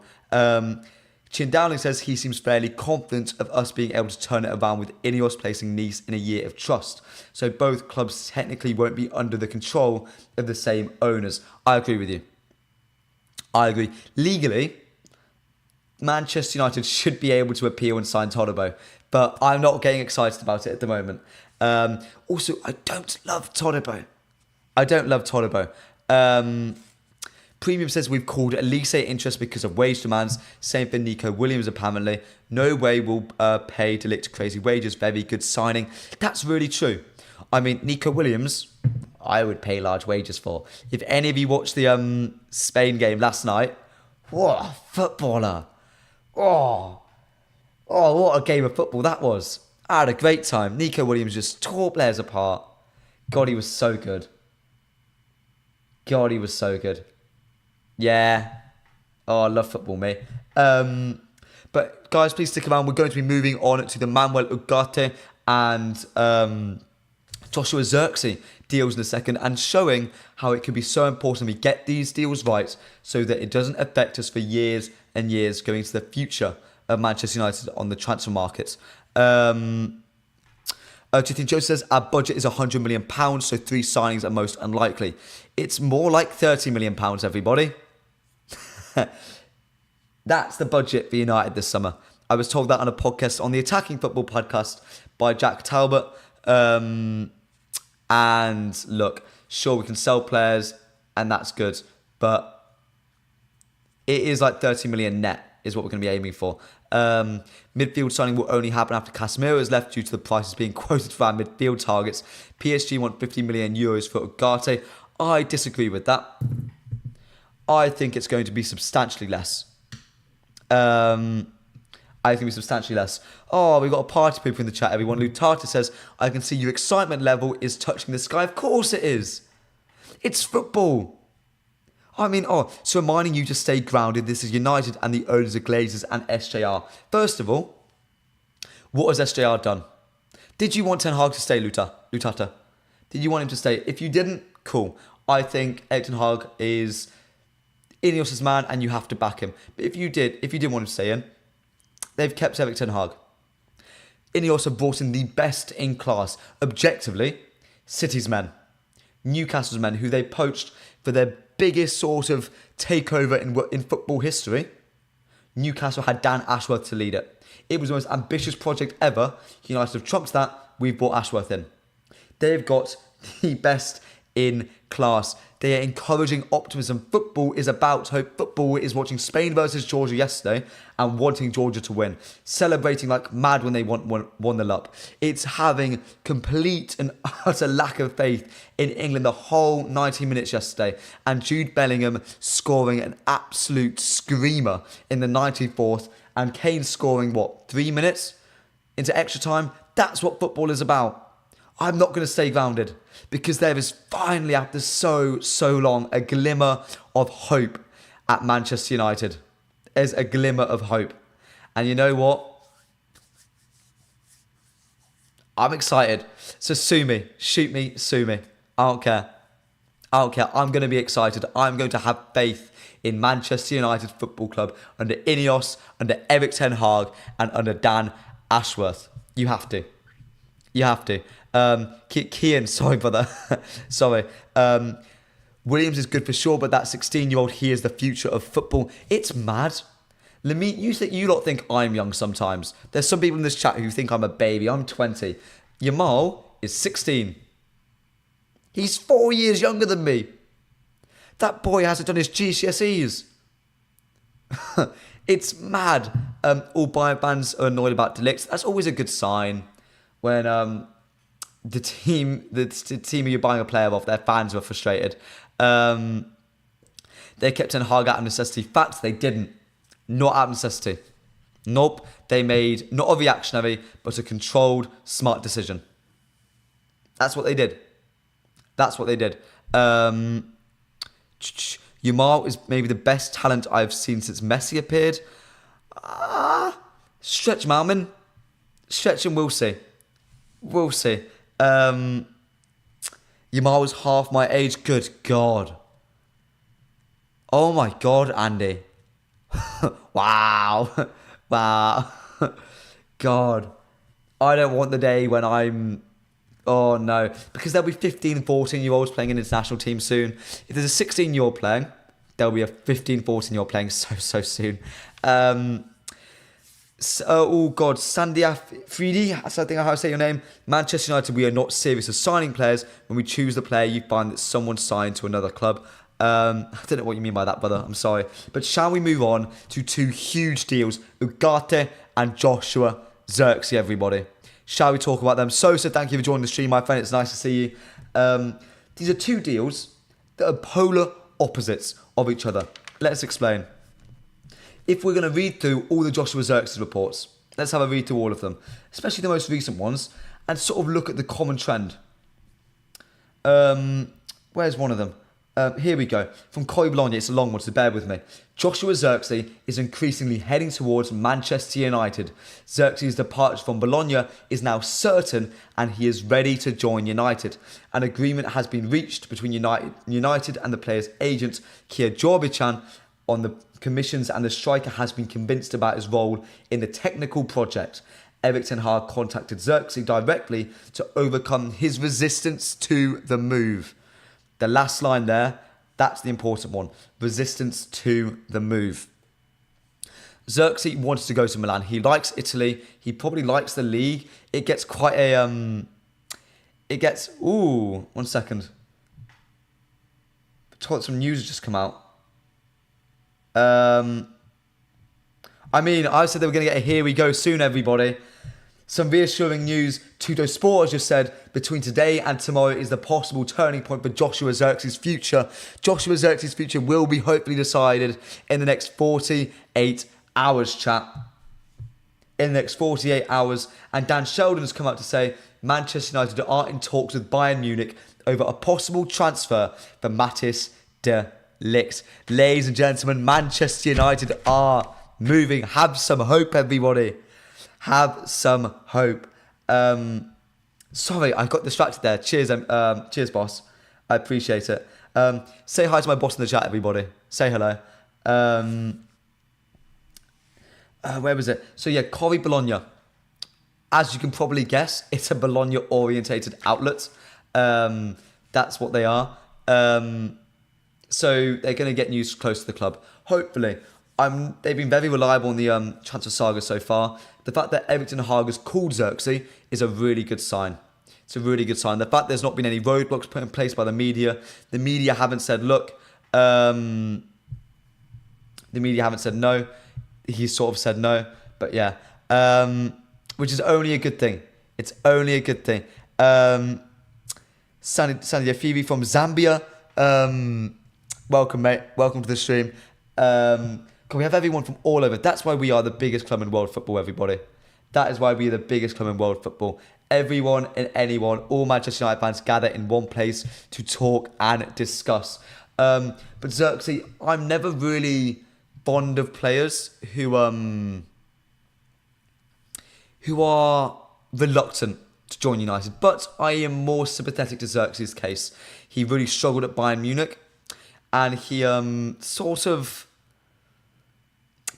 Chin Dowling says he seems fairly confident of us being able to turn it around with Ineos placing Nice in a year of trust. So both clubs technically won't be under the control of the same owners. I agree with you. I agree. Legally, Manchester United should be able to appeal and sign Todibo, but I'm not getting excited about it at the moment. Also, I don't love Todibo. Premium says we've called Elise interest because of wage demands. Same for Nico Williams, apparently. No way we'll pay De Ligt crazy wages. Very good signing. That's really true. I mean, Nico Williams, I would pay large wages for. If any of you watched the Spain game last night, what a footballer. Oh, what a game of football that was. I had a great time. Nico Williams just tore players apart. God, he was so good. Yeah. Oh, I love football, mate. But guys, please stick around. We're going to be moving on to the Manuel Ugarte and Joshua Zirkzee deals in a second, and showing how it can be so important we get these deals right so that it doesn't affect us for years and years going into the future of Manchester United on the transfer markets. Jithin Joe says our budget is £100 million, so 3 signings are most unlikely. It's more like £30 million, everybody. That's the budget for United this summer. I was told that on a podcast on the Attacking Football podcast by Jack Talbot. And look, sure, we can sell players and that's good, but it is like 30 million net is what we're going to be aiming for. Midfield signing will only happen after Casemiro is left due to the prices being quoted for our midfield targets. PSG want 50 million euros for Ugarte. I disagree with that. I think it's going to be substantially less. Oh, we've got a party people in the chat, everyone. Lutata says, I can see your excitement level is touching the sky. Of course it is. It's football. So reminding you to stay grounded. This is United and the owners of Glazers and SJR. First of all, what has SJR done? Did you want Ten Hag to stay, Lutata? Did you want him to stay? If you didn't, cool. I think Erik ten Hag is Ineos' man and you have to back him. But if you didn't want him to stay in, they've kept Erik ten Hag. Ineos have brought in the best in class. Objectively, City's men, Newcastle's men, who they poached for their biggest sort of takeover in football history. Newcastle had Dan Ashworth to lead it. It was the most ambitious project ever. United have trumped that. We've brought Ashworth in. They've got the best in class. They are encouraging optimism. Football is about hope. Football is watching Spain versus Georgia yesterday and wanting Georgia to win. Celebrating like mad when they won the up. It's having complete and utter lack of faith in England the whole 90 minutes yesterday. And Jude Bellingham scoring an absolute screamer in the 94th. And Kane scoring, 3 minutes into extra time? That's what football is about. I'm not going to stay grounded because there is finally, after so long, a glimmer of hope at Manchester United. There's a glimmer of hope. And you know what? I'm excited. So sue me, shoot me, sue me. I don't care. I'm going to be excited. I'm going to have faith in Manchester United Football Club under Ineos, under Erik ten Hag, and under Dan Ashworth. You have to. Kian, sorry brother, sorry. Williams is good for sure, but that 16-year-old, he is the future of football. It's mad. Lamine, you lot think I'm young sometimes. There's some people in this chat who think I'm a baby. I'm 20. Yamal is 16. He's 4 years younger than me. That boy hasn't done his GCSEs. It's mad. All Bayern fans are annoyed about De Ligt. That's always a good sign when the team you're buying a player off, their fans were frustrated. They kept Ten Hag out of necessity. Fact, they didn't. Not out of necessity. Nope. They made not a reactionary, but a controlled, smart decision. That's what they did. Yamal is maybe the best talent I've seen since Messi appeared. Stretch Malman. Stretch and we'll see. Yamal was half my age. Good God. Oh my God, Andy. Wow. God. I don't want the day when I'm... Oh no. Because there'll be 15, 14-year-olds playing in international teams soon. If there's a 16-year-old playing, there'll be a 15, 14-year-old playing so soon. Oh God, Sandia Friedi, that's I think how I say your name. Manchester United, we are not serious as signing players. When we choose the player, you find that someone signed to another club. I don't know what you mean by that, brother. I'm sorry. But shall we move on to two huge deals, Ugarte and Joshua Zirkzee, everybody. Shall we talk about them? So thank you for joining the stream, my friend. It's nice to see you. These are two deals that are polar opposites of each other. Let's explain. If we're going to read through all the Joshua Zirkzee reports, let's have a read through all of them, especially the most recent ones, and sort of look at the common trend. Where's one of them? Here we go. From Koi Bologna, it's a long one, so bear with me. Joshua Zirkzee is increasingly heading towards Manchester United. Zirkzee's departure from Bologna is now certain and he is ready to join United. An agreement has been reached between United and the player's agent, Kia Jorbichan, on the commissions, and the striker has been convinced about his role in the technical project. Erik ten Hag contacted Zirkzee directly to overcome his resistance to the move. The last line there, that's the important one. Resistance to the move. Zirkzee wants to go to Milan. He likes Italy. He probably likes the league. It gets quite a... Ooh, 1 second. Some news has just come out. I said they were going to get a here we go soon, everybody. Some reassuring news. Tutto Sport has just said between today and tomorrow is the possible turning point for Joshua Zirkzee's future. Joshua Zirkzee's future will be hopefully decided in the next 48 hours, chat. In the next 48 hours. And Dan Sheldon has come out to say Manchester United are in talks with Bayern Munich over a possible transfer for Matthijs de Ligt. Ladies and gentlemen, Manchester United are moving. Have some hope, everybody. Have some hope. Sorry, I got distracted there. Cheers, boss. I appreciate it. Say hi to my boss in the chat, everybody. Say hello. Where was it? So yeah, Koi Bologna. As you can probably guess, it's a Bologna-orientated outlet. That's what they are. So they're going to get news close to the club. Hopefully. They've been very reliable in the transfer saga so far. The fact that Erik ten Hag has called Zirkzee is a really good sign. It's a really good sign. The fact there's not been any roadblocks put in place by the media. The media haven't said, look, the media haven't said no. He's sort of said no. But yeah, which is only a good thing. It's only a good thing. Sandy Afivi from Zambia. Welcome, mate. Welcome to the stream. We have everyone from all over. That's why we are the biggest club in world football, everybody. That is why we are the biggest club in world football. Everyone and anyone, all Manchester United fans gather in one place to talk and discuss. But Zirkzee, I'm never really fond of players who are reluctant to join United. But I am more sympathetic to Zirkzee's case. He really struggled at Bayern Munich. And he sort of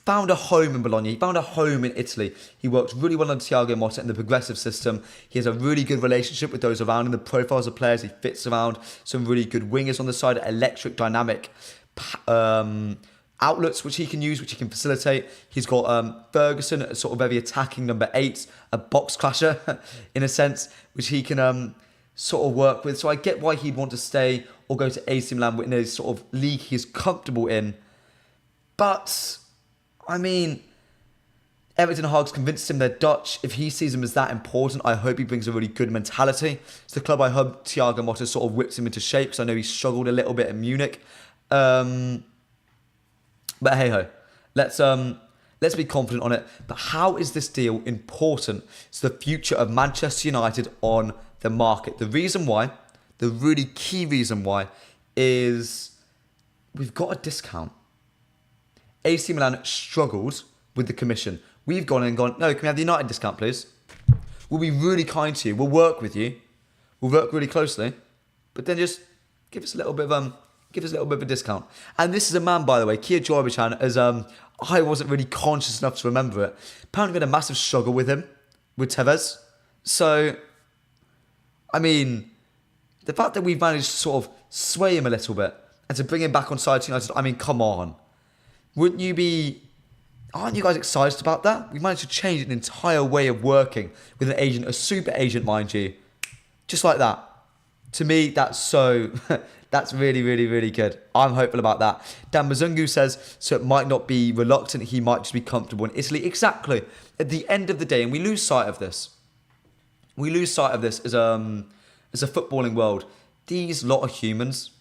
found a home in Bologna. He found a home in Italy. He worked really well under Thiago Motta in the progressive system. He has a really good relationship with those around him. The profiles of players he fits around. Some really good wingers on the side. Electric, dynamic outlets which he can use, which he can facilitate. He's got Ferguson, a sort of very attacking number 8, a box clasher in a sense, which he can sort of work with. So I get why he'd want to stay or go to AC Milan in a sort of league he's comfortable in. But, I mean, Erik ten Hag's convinced him they're Dutch. If he sees him as that important, I hope he brings a really good mentality to the club. I hope Thiago Motta sort of whips him into shape, because I know he struggled a little bit in Munich. But hey-ho, let's be confident on it. But how is this deal important to the future of Manchester United on the market? The reason why, the really key reason why, is we've got a discount. AC Milan struggled with the commission. We've gone in and gone, no, can we have the United discount, please? We'll be really kind to you. We'll work with you. We'll work really closely. But then just give us a little bit of a discount. And this is a man, by the way, Kia Jorbichan, as I wasn't really conscious enough to remember it. Apparently we had a massive struggle with him, with Tevez. So, I mean, the fact that we've managed to sort of sway him a little bit and to bring him back on side to United, I mean, come on. Aren't you guys excited about that? We managed to change an entire way of working with an agent, a super agent, mind you. Just like that. To me, that's that's really, really, really good. I'm hopeful about that. Dan Mazungu says, so it might not be reluctant, he might just be comfortable in Italy. Exactly. At the end of the day, and we lose sight of this. We lose sight of this as a footballing world. These lot of humans,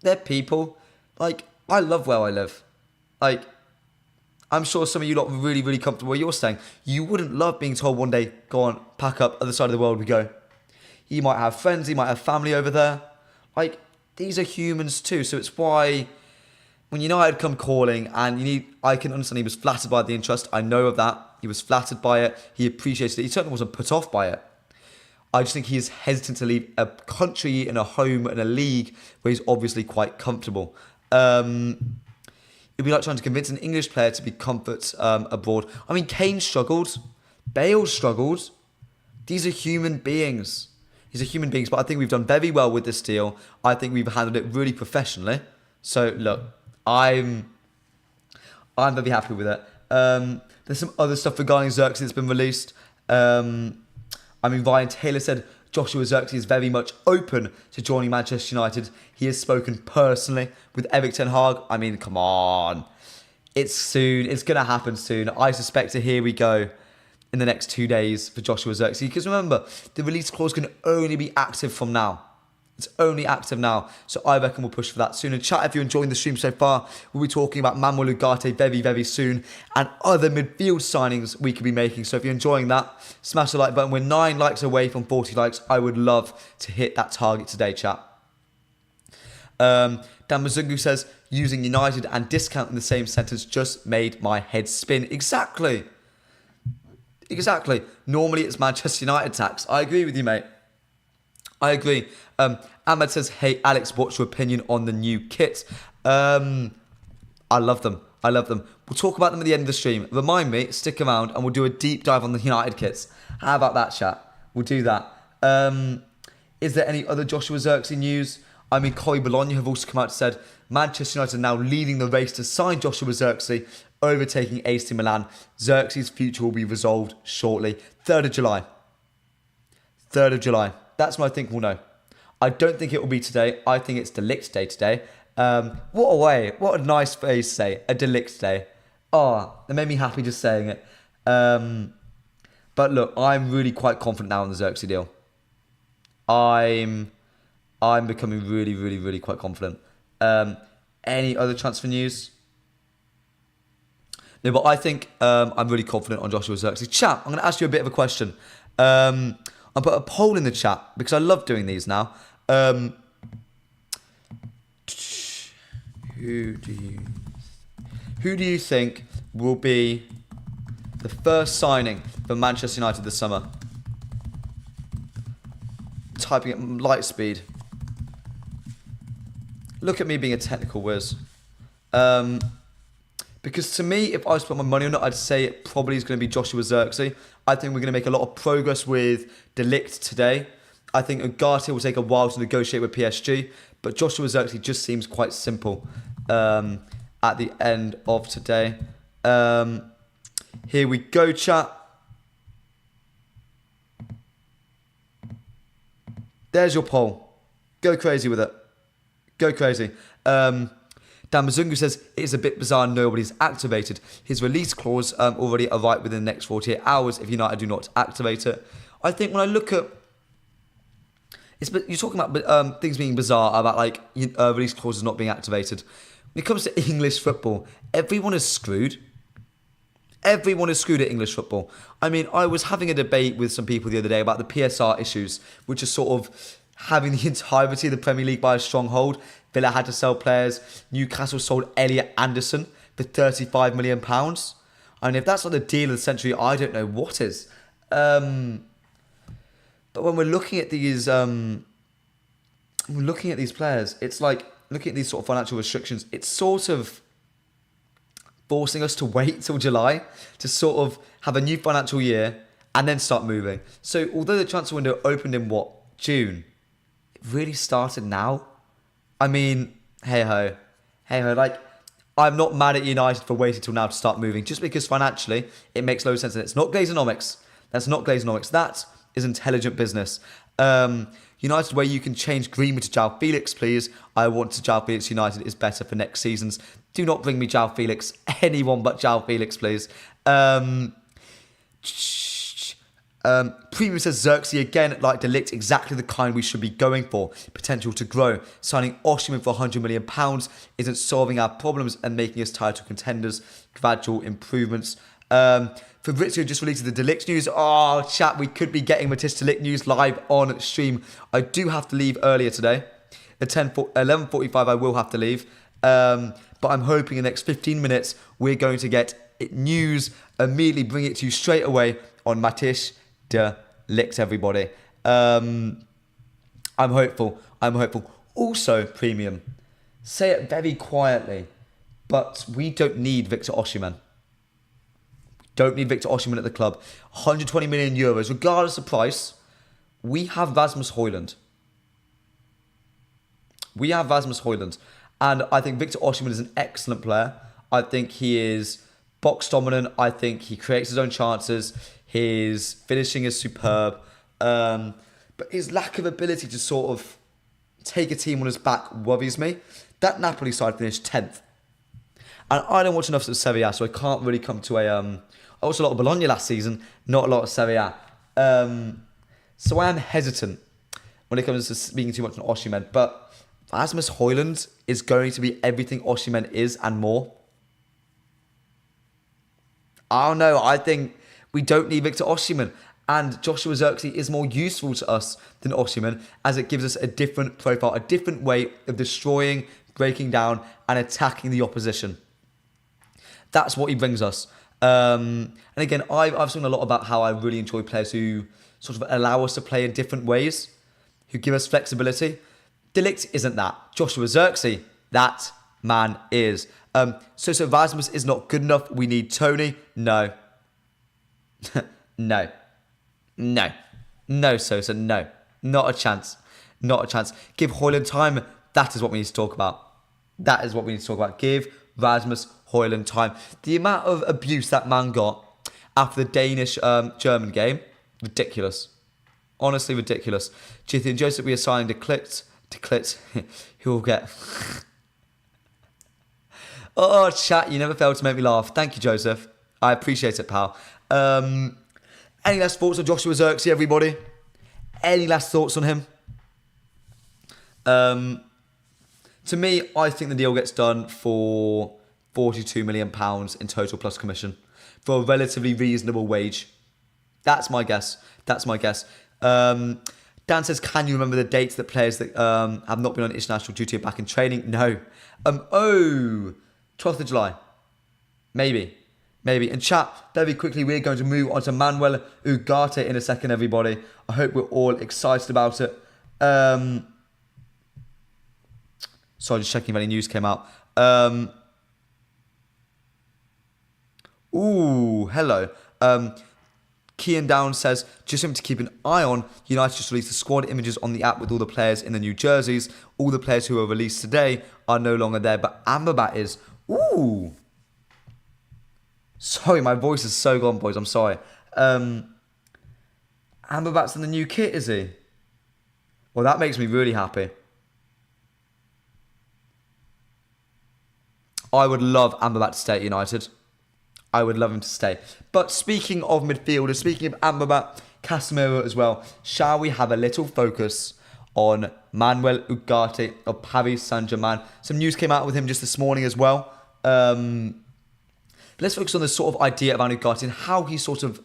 they're people. Like, I love where I live. Like, I'm sure some of you lot are really, really comfortable where you're staying. You wouldn't love being told one day, go on, pack up, other side of the world we go. He might have friends, he might have family over there. Like, these are humans too. So it's why when United come calling, and I can understand he was flattered by the interest. I know of that. He was flattered by it. He appreciated it. He certainly wasn't put off by it. I just think he is hesitant to leave a country and a home and a league where he's obviously quite comfortable. It'd be like trying to convince an English player to be comfort abroad. I mean, Kane struggled. Bale struggled. These are human beings. But I think we've done very well with this deal. I think we've handled it really professionally. So, look, I'm very happy with it. There's some other stuff regarding Zirkzee that's been released. Ryan Taylor said Joshua Zirkzee is very much open to joining Manchester United. He has spoken personally with Erik ten Hag. I mean, come on. It's soon. It's going to happen soon. I suspect here we go in the next 2 days for Joshua Zirkzee. Because remember, the release clause can only be active from now. It's only active now. So I reckon we'll push for that soon. And chat, if you're enjoying the stream so far, we'll be talking about Manuel Ugarte very, very soon. And other midfield signings we could be making. So if you're enjoying that, smash the like button. We're 9 likes away from 40 likes. I would love to hit that target today, chat. Dan Mazungu says, using United and discount in the same sentence just made my head spin. Exactly. Normally it's Manchester United tax. I agree with you, mate. I agree. Ahmed says, hey, Alex, what's your opinion on the new kit? I love them. I love them. We'll talk about them at the end of the stream. Remind me, stick around, and we'll do a deep dive on the United kits. How about that, chat? We'll do that. Is there any other Joshua Zirkzee news? I mean, Corey Bologna have also come out and said Manchester United are now leading the race to sign Joshua Zirkzee, overtaking AC Milan. Zirkzee's future will be resolved shortly. 3rd of July. 3rd of July. That's when I think we'll know. I don't think it will be today. I think it's De Ligt Day today. What a way. What a nice phrase to say. A De Ligt Day. Oh, it made me happy just saying it. But look, I'm really quite confident now on the Zirkzee deal. I'm becoming really, really, really quite confident. Any other transfer news? No, but I think I'm really confident on Joshua Zirkzee. Chat, I'm going to ask you a bit of a question. I'll put a poll in the chat because I love doing these now. Who do you think will be the first signing for Manchester United this summer? Typing at light speed. Look at me being a technical whiz. Because to me, if I was to put my money on it, I'd say it probably is going to be Joshua Zirkzee. I think we're going to make a lot of progress with De Ligt today. I think Ugarte will take a while to negotiate with PSG, but Joshua Zirkzee just seems quite simple at the end of today. Here we go, chat. There's your poll. Go crazy with it. Go crazy. Dan Mazungu says, it is a bit bizarre nobody's activated. His release clause already arrived within the next 48 hours if United do not activate it. I think when I look at... You're talking about things being bizarre, about like release clauses not being activated. When it comes to English football, everyone is screwed. Everyone is screwed at English football. I mean, I was having a debate with some people the other day about the PSR issues, which is sort of having the entirety of the Premier League by a stronghold. Villa had to sell players. Newcastle sold Elliot Anderson for £35 million. I mean, if that's not the deal of the century, I don't know what is. But when we're looking at these, players, it's like looking at these sort of financial restrictions. It's sort of forcing us to wait till July to sort of have a new financial year and then start moving. So although the transfer window opened in June, it really started now. I mean, hey ho, like, I'm not mad at United for waiting till now to start moving, just because financially it makes no sense. And it's not Glazonomics. That's not Glazonomics. That is intelligent business. United, where you can change Greenwood to João Felix, please. I want to João Felix United is better for next seasons. Do not bring me João Felix. Anyone but João Felix, please. Premium says Zirkzee again, like De Ligt, exactly the kind we should be going for. Potential to grow. Signing Osimhen for £100 million isn't solving our problems and making us title contenders. Gradual improvements. Fabrizio just released the De Ligt news. Oh, chat, we could be getting Matthijs de Ligt news live on stream. I do have to leave earlier today. At 11:45 I will have to leave. But I'm hoping in the next 15 minutes we're going to get news, immediately bring it to you straight away on Matthijs de Ligt, everybody. I'm hopeful. Also, Premium, say it very quietly, but we don't need Victor Osimhen. Don't need Victor Osimhen at the club. 120 million euros, regardless of price. We have Rasmus Højlund. And I think Victor Osimhen is an excellent player. I think he is box dominant. I think he creates his own chances. His finishing is superb. But his lack of ability to sort of take a team on his back worries me. That Napoli side finished 10th. And I don't watch enough of Serie A, so I can't really come to a... I watched a lot of Bologna last season, not a lot of Serie A. So I am hesitant when it comes to speaking too much on Osimhen. But Rasmus Højlund is going to be everything Osimhen is and more. I don't know. I think we don't need Victor Osimhen. And Joshua Zirkzee is more useful to us than Osimhen, as it gives us a different profile, a different way of destroying, breaking down and attacking the opposition. That's what he brings us. And again, I've spoken a lot about how I really enjoy players who sort of allow us to play in different ways, who give us flexibility. De Ligt isn't that. Joshua Zirkzee, that man is. So Rasmus is not good enough. We need Tony. No. No. No, Sosa, no. Not a chance. Not a chance. Give Højlund time. That is what we need to talk about. That is what we need to talk about. Give Rasmus Højlund time. The amount of abuse that man got after the Danish-German game, ridiculous. Honestly, ridiculous. Jithy and Joseph, we are signing De Ligt. Who will get... Oh, chat, you never fail to make me laugh. Thank you, Joseph. I appreciate it, pal. Any last thoughts on Joshua Zirkzee, everybody? Any last thoughts on him? To me, I think the deal gets done for £42 million in total plus commission for a relatively reasonable wage. That's my guess. Dan says, can you remember the dates that players that have not been on international duty are back in training? No. 12th of July. Maybe. And chat, very quickly, we're going to move on to Manuel Ugarte in a second, everybody. I hope we're all excited about it. Sorry, just checking if any news came out. Hello. Kian Down says, just something to keep an eye on. United just released the squad images on the app with all the players in the new jerseys. All the players who were released today are no longer there, but Amrabat is. Ooh. Sorry, my voice is so gone, boys. I'm sorry. Amrabat's in the new kit, is he? Well, that makes me really happy. I would love Amrabat to stay at United. I would love him to stay. But speaking of midfielders, speaking of Amrabat, Casemiro as well, shall we have a little focus on Manuel Ugarte of Paris Saint-Germain? Some news came out with him just this morning as well. Let's focus on the sort of idea of Ugarte and how he sort of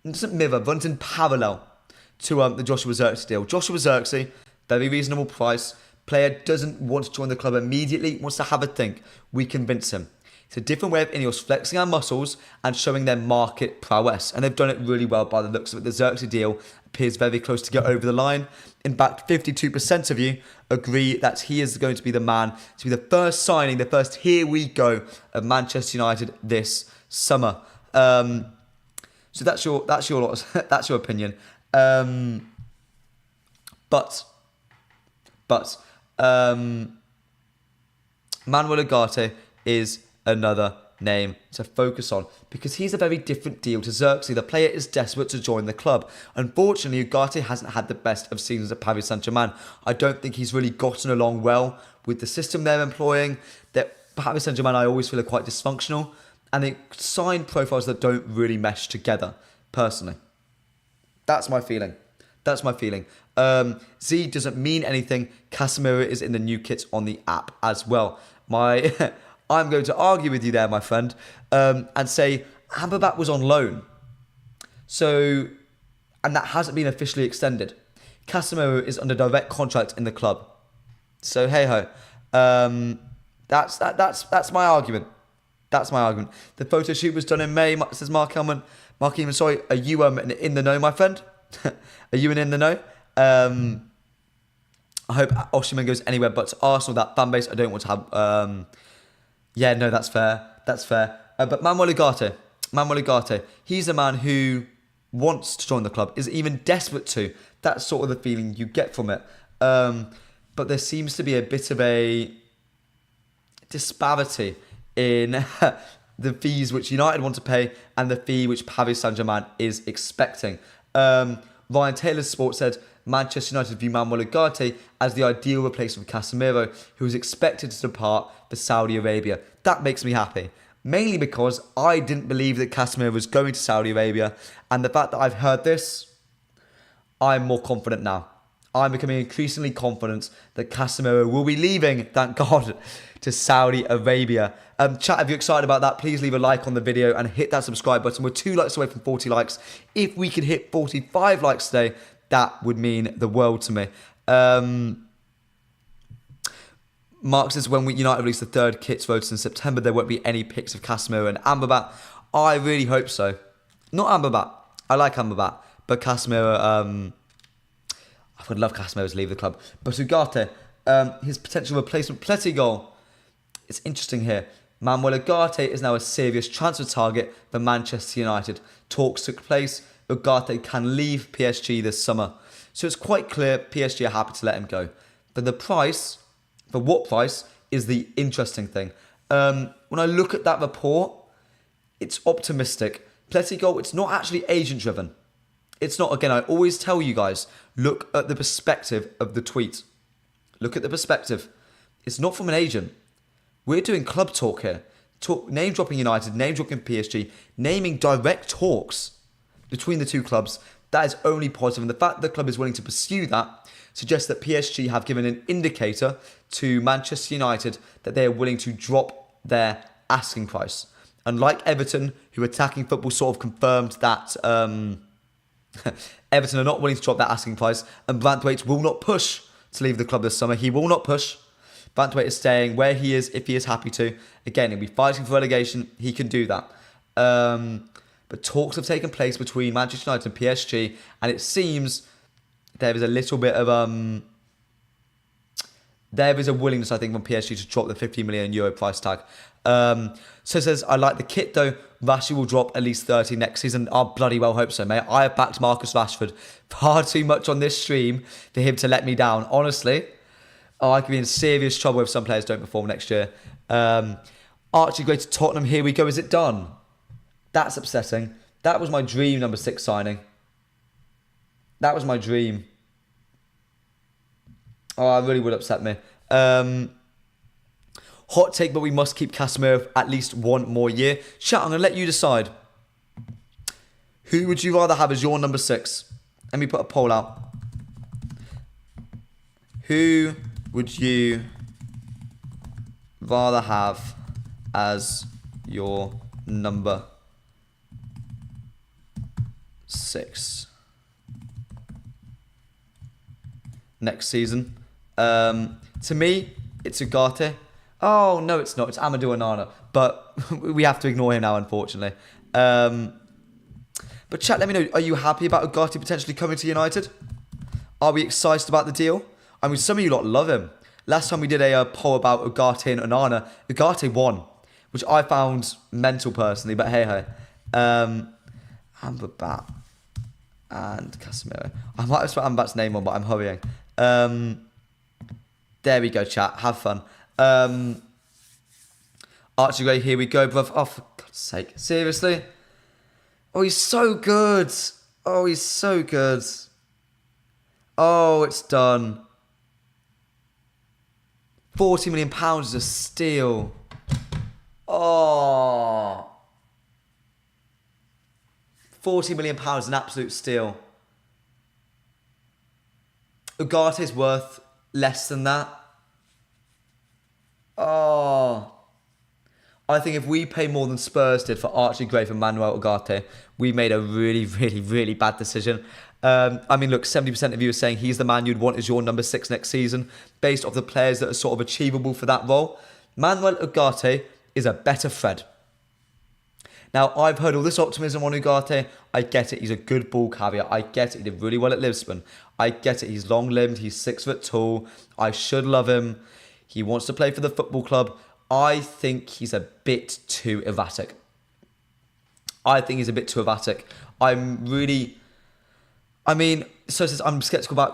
doesn't mirror, runs in parallel to the Joshua Zirkzee deal. Joshua Zirkzee, very reasonable price. Player doesn't want to join the club immediately, wants to have a think. We convince him. It's a different way of Ineos flexing our muscles and showing their market prowess. And they've done it really well by the looks of it. The Zirkzee deal appears very close to get over the line. In fact, 52% of you agree that he is going to be the man to be the first signing, the first here we go of Manchester United this summer. So that's your that's your opinion. But Manuel Ugarte is another name to focus on because he's a very different deal to Zirkzee. The player is desperate to join the club. Unfortunately, Ugarte hasn't had the best of seasons at Paris Saint-Germain. I don't think he's really gotten along well with the system they're employing. That Paris Saint-Germain, I always feel, are quite dysfunctional, and they sign profiles that don't really mesh together. Personally, that's my feeling. Z doesn't mean anything. Casemiro is in the new kits on the app as well. I'm going to argue with you there, my friend, and say Amrabat was on loan. And that hasn't been officially extended. Casemiro is under direct contract in the club. So hey ho, that's my argument. That's my argument. The photo shoot was done in May, says Mark Hellman. Mark Eamon, sorry, are you in the know, my friend? Are you in the know? I hope Osimhen goes anywhere but to Arsenal, that fan base. I don't want to have... yeah, no, that's fair. But Manuel Ugarte, he's a man who wants to join the club, is even desperate to. That's sort of the feeling you get from it. But there seems to be a bit of a disparity in the fees which United want to pay and the fee which Paris Saint-Germain is expecting. Ryan Taylor's Sport said, Manchester United view Manuel Ugarte as the ideal replacement for Casemiro, who is expected to depart for Saudi Arabia. That makes me happy. Mainly because I didn't believe that Casemiro was going to Saudi Arabia. And the fact that I've heard this, I'm more confident now. I'm becoming increasingly confident that Casemiro will be leaving, thank God, to Saudi Arabia. Chat, if you're excited about that, please leave a like on the video and hit that subscribe button. We're 2 likes away from 40 likes. If we could hit 45 likes today, that would mean the world to me. Mark says, when United release the third kits votes in September, there won't be any pics of Casemiro and Amrabat. I really hope so. Not Amrabat. I like Amrabat. But Casemiro, I would love Casemiro to leave the club. But Ugarte, his potential replacement, Pletty goal. it's interesting here. Manuel Ugarte is now a serious transfer target for Manchester United. Talks took place. Ugarte can leave PSG this summer. So it's quite clear PSG are happy to let him go. But the price, for what price, is the interesting thing. When I look at that report, it's optimistic. Pletty it's not actually agent driven. It's not, again, I always tell you guys, look at the perspective of the tweet. Look at the perspective. It's not from an agent. We're doing club talk here. Name dropping United, name dropping PSG, naming direct talks between the two clubs. That is only positive. And the fact that the club is willing to pursue that suggests that PSG have given an indicator to Manchester United that they are willing to drop their asking price. Unlike Everton, who attacking football sort of confirmed that Everton are not willing to drop that asking price, and Branthwaite will not push to leave the club this summer. He will not push. Branthwaite is staying where he is if he is happy to. Again, he'll be fighting for relegation. He can do that. But talks have taken place between Manchester United and PSG, and it seems there is a little bit of there is a willingness, I think, from PSG to drop the €50 million price tag. So it says, I like the kit though. Rashford will drop at least 30 next season. I bloody well hope so, mate. I have backed Marcus Rashford far too much on this stream for him to let me down. Honestly, I could be in serious trouble if some players don't perform next year. Archie Gray to Tottenham. Here we go. Is it done? That's upsetting. That was my dream number 6 signing. That was my dream. Oh, it really would upset me. Hot take, but we must keep Casemiro at least one more year. Chat, I'm going to let you decide. Who would you rather have as your number 6? Let me put a poll out. Who would you rather have as your number 6 next season? To me, it's Ugarte. Oh, no, it's not. It's Amadou Onana. But we have to ignore him now, unfortunately. But chat, let me know. Are you happy about Ugarte potentially coming to United? Are we excited about the deal? I mean, some of you lot love him. Last time we did a poll about Ugarte and Onana, Ugarte won, which I found mental personally, but hey. Amrabat and Casemiro. I might have spelled Amrabat's name on, but I'm hurrying. There we go, chat. Have fun. Archie Gray, here we go, bruv. Oh, for God's sake. Seriously? Oh, he's so good. Oh, he's so good. Oh, it's done. £40 million is a steal. Oh. £40 million is an absolute steal. Ugarte's worth less than that. Oh. I think if we pay more than Spurs did for Archie Gray for Manuel Ugarte, we made a really, really, really bad decision. I mean, look, 70% of you are saying he's the man you'd want as your number 6 next season, based off the players that are sort of achievable for that role. Manuel Ugarte is a better Fred. Now, I've heard all this optimism on Ugarte. I get it. He's a good ball carrier. I get it. He did really well at Lisbon. I get it. He's long-limbed. He's 6 foot tall. I should love him. He wants to play for the football club. I think he's a bit too erratic. I'm sceptical about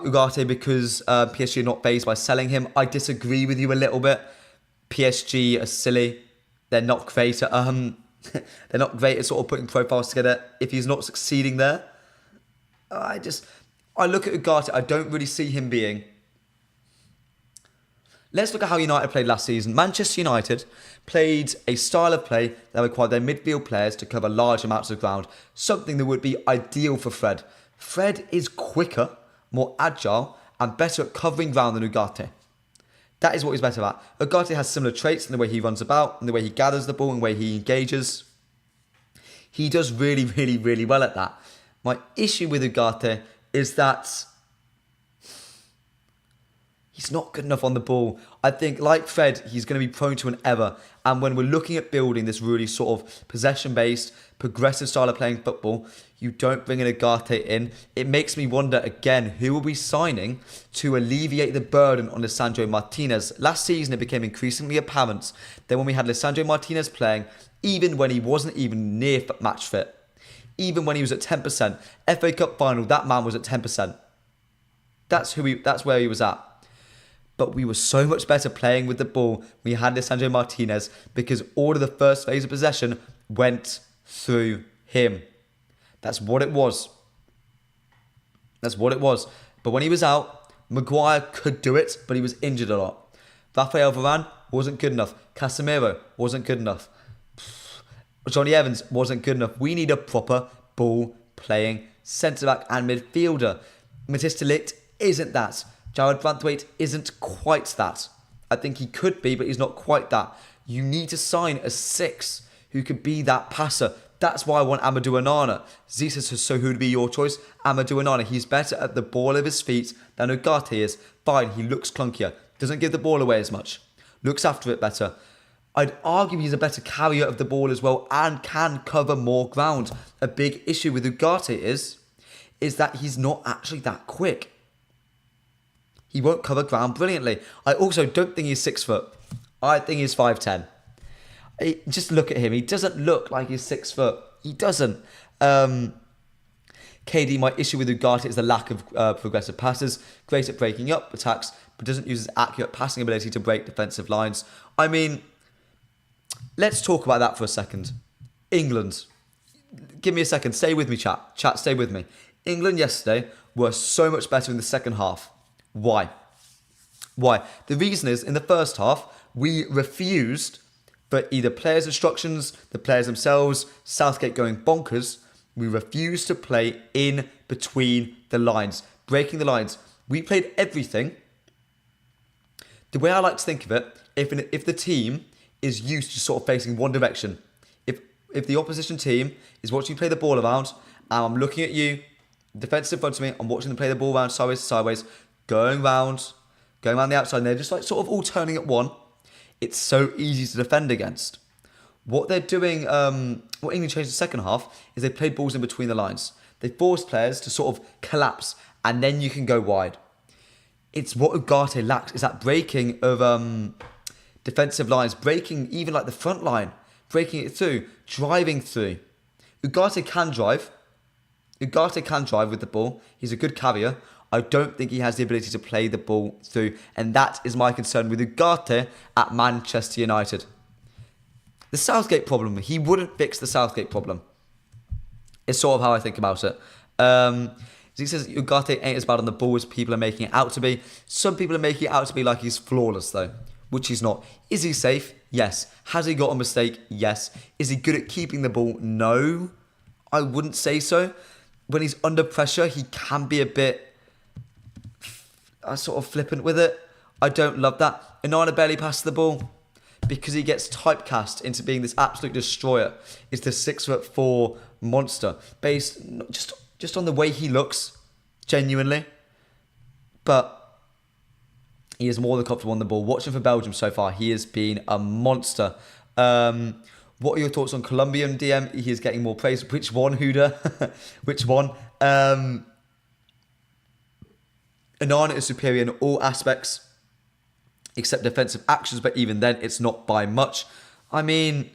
Ugarte because PSG are not phased by selling him. I disagree with you a little bit. PSG are silly. They're not great at they're not great at sort of putting profiles together. If he's not succeeding there, I look at Ugarte. I don't really see him being. Let's look at how United played last season. Manchester United played a style of play that required their midfield players to cover large amounts of ground, something that would be ideal for Fred. Fred is quicker, more agile, and better at covering ground than Ugarte. That is what he's better at. Ugarte has similar traits in the way he runs about, in the way he gathers the ball, in the way he engages. He does really, really, really well at that. My issue with Ugarte is that he's He's not good enough on the ball. I think, like Fred, he's going to be prone to an error. And when we're looking at building this really sort of possession-based, progressive style of playing football, you don't bring an Ugarte in. It makes me wonder, again, who are we signing to alleviate the burden on Lisandro Martinez? Last season, it became increasingly apparent that when we had Lisandro Martinez playing, even when he wasn't even near match fit, even when he was at 10%, FA Cup final, that man was at 10%. That's where he was at. But we were so much better playing with the ball. We had Lisandro Martinez because all of the first phase of possession went through him. That's what it was. That's what it was. But when he was out, Maguire could do it, but he was injured a lot. Rafael Varane wasn't good enough. Casemiro wasn't good enough. Johnny Evans wasn't good enough. We need a proper ball-playing centre-back and midfielder. Matthijs de Ligt isn't that. Jared Brandtwaite isn't quite that. I think he could be, but he's not quite that. You need to sign a 6 who could be that passer. That's why I want Amadou Onana. Z says, so who would be your choice? Amadou Onana. He's better at the ball of his feet than Ugarte is. Fine, he looks clunkier. Doesn't give the ball away as much. Looks after it better. I'd argue he's a better carrier of the ball as well and can cover more ground. A big issue with Ugarte is that he's not actually that quick. He won't cover ground brilliantly. I also don't think he's 6 foot. I think he's 5'10". Just look at him. He doesn't look like he's 6 foot. He doesn't. KD, my issue with Ugarte is the lack of progressive passes. Great at breaking up attacks, but doesn't use his accurate passing ability to break defensive lines. I mean, let's talk about that for a second. England. Give me a second. Stay with me, chat. Chat, stay with me. England yesterday were so much better in the second half. Why? The reason is, in the first half, we refused for either players' instructions, the players themselves, Southgate going bonkers. We refused to play in between the lines, breaking the lines. We played everything. The way I like to think of it, if the team is used to sort of facing one direction, if the opposition team is watching you play the ball around, and I'm looking at you, defence in front of me, I'm watching them play the ball around sideways, going round the outside, and they're just like sort of all turning at one. It's so easy to defend against. What they're doing, what England changed in the second half, is they played balls in between the lines. They forced players to sort of collapse, and then you can go wide. It's what Ugarte lacks, is that breaking of defensive lines, breaking even like the front line, breaking it through, driving through. Ugarte can drive with the ball. He's a good carrier. I don't think he has the ability to play the ball through. And that is my concern with Ugarte at Manchester United. The Southgate problem, he wouldn't fix the Southgate problem. It's sort of how I think about it. He says Ugarte ain't as bad on the ball as people are making it out to be. Some people are making it out to be like he's flawless though, which he's not. Is he safe? Yes. Has he got a mistake? Yes. Is he good at keeping the ball? No. I wouldn't say so. When he's under pressure, he can be a bit sort of flippant with it. I don't love that. Onana barely passes the ball because he gets typecast into being this absolute destroyer. It's the 6'4" monster based just on the way he looks, genuinely. But he is more than comfortable on the ball. Watching for Belgium so far, he has been a monster. What are your thoughts on Colombian DM? He is getting more praise. Which one, Huda? Which one? Onana is superior in all aspects except defensive actions, but even then, it's not by much. I mean,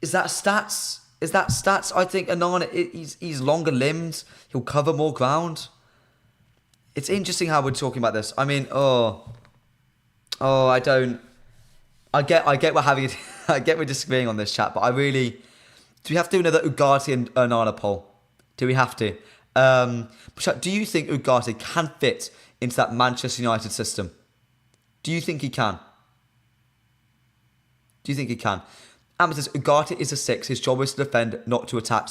is that stats? I think Onana, he's longer limbed. He'll cover more ground. It's interesting how we're talking about this. I mean, I get we're having I get we're disagreeing on this, chat, but do we have to do another Ugarte and Onana poll? Do we have to? Chat, do you think Ugarte can fit into that Manchester United system? Do you think he can? Amber says Ugarte is a 6. His job is to defend, not to attack.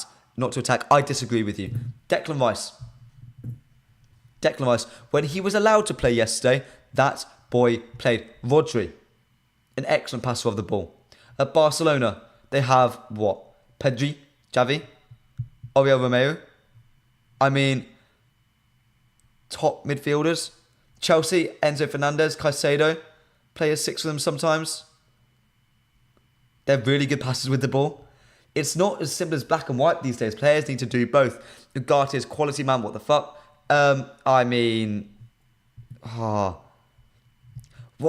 I disagree with you. Declan Rice. When he was allowed to play yesterday, that boy played. Rodri, an excellent passer of the ball. At Barcelona, they have what? Pedri, Xavi, Oriol Romeu. I mean, top midfielders. Chelsea, Enzo Fernandez, Caicedo, play a 6 with them sometimes. They're really good passers with the ball. It's not as simple as black and white these days. Players need to do both. Ugarte is quality, man. What the fuck? What are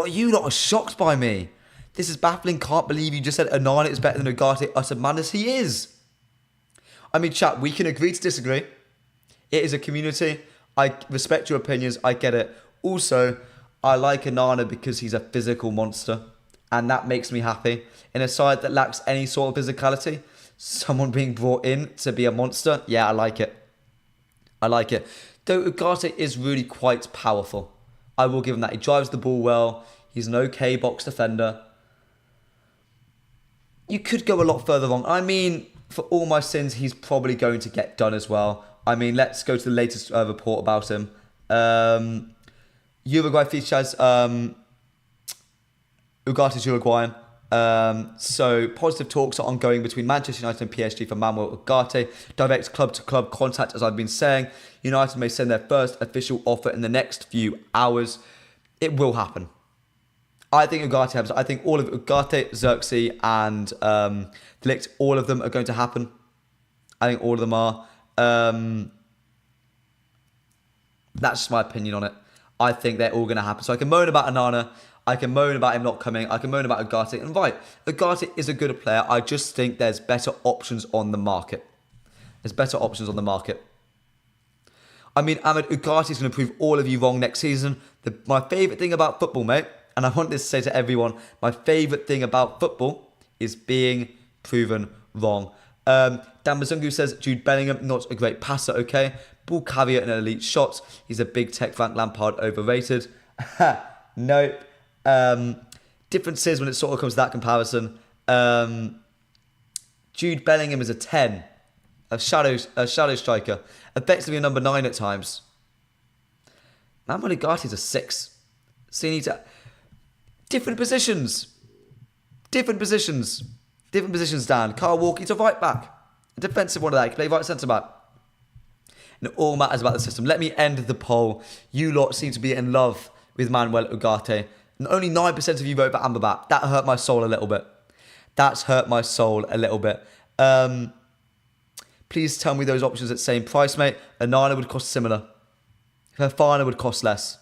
you lot are shocked by me? This is baffling. Can't believe you just said Onana is better than Ugarte. Utter madness. He is. I mean, chat, we can agree to disagree. It is a community. I respect your opinions. I get it. Also, I like Onana because he's a physical monster. And that makes me happy. In a side that lacks any sort of physicality, someone being brought in to be a monster, yeah, I like it. I like it. Though Ugarte is really quite powerful. I will give him that. He drives the ball well. He's an okay box defender. You could go a lot further wrong. I mean, for all my sins, he's probably going to get done as well. I mean, let's go to the latest report about him. Uruguay features Ugarte's Uruguayan. So positive talks are ongoing between Manchester United and PSG for Manuel Ugarte. Direct club-to-club contact, as I've been saying. United may send their first official offer in the next few hours. It will happen. I think Ugarte happens. I think all of Ugarte, Zirkzee, and De Ligt, all of them are going to happen. I think all of them are. That's just my opinion on it. I think they're all going to happen. So I can moan about Onana. I can moan about him not coming. I can moan about Ugarte. And right, Ugarte is a good player. I just think there's better options on the market. There's better options on the market. I mean, Ahmed, Ugarte is going to prove all of you wrong next season. My favourite thing about football, mate, and I want this to say to everyone, my favourite thing about football is being proven wrong. Dan Mazungu says, Jude Bellingham, not a great passer, okay. Ball carrier and elite shots. He's a big tech. Frank Lampard, overrated. Nope. Differences when it sort of comes to that comparison. Jude Bellingham is a 10. A shadow striker. Effectively a number 9 at times. Manuel Ugarte is a 6. So you need to... Different positions, Dan. Kyle Walker's a right back. A defensive one of that. He can play right centre back. And it all matters about the system. Let me end the poll. You lot seem to be in love with Manuel Ugarte. And only 9% of you vote for Amrabat. That hurt my soul a little bit. That's hurt my soul a little bit. Please tell me those options at the same price, mate. Onana would cost similar. Fofana would cost less.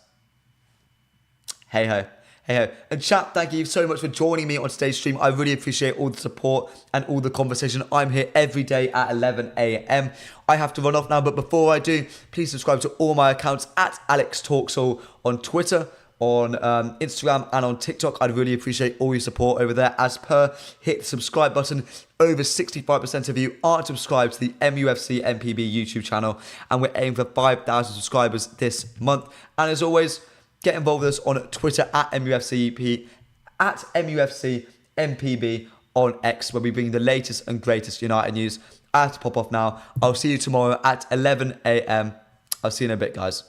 Hey ho. Hey ho. And chat, thank you so much for joining me on today's stream. I really appreciate all the support and all the conversation. I'm here every day at 11 a.m. I have to run off now, but before I do, please subscribe to all my accounts at Alex Talksall on Twitter, on Instagram and on TikTok. I'd really appreciate all your support over there. As per, hit the subscribe button. Over 65% of you aren't subscribed to the mufcMPB YouTube channel, and we're aiming for 5,000 subscribers this month. And as always, get involved with us on Twitter at mufcMPB on X, where we bring the latest and greatest United news. I have to pop off now. I'll see you tomorrow at 11 a.m. I'll see you in a bit, guys.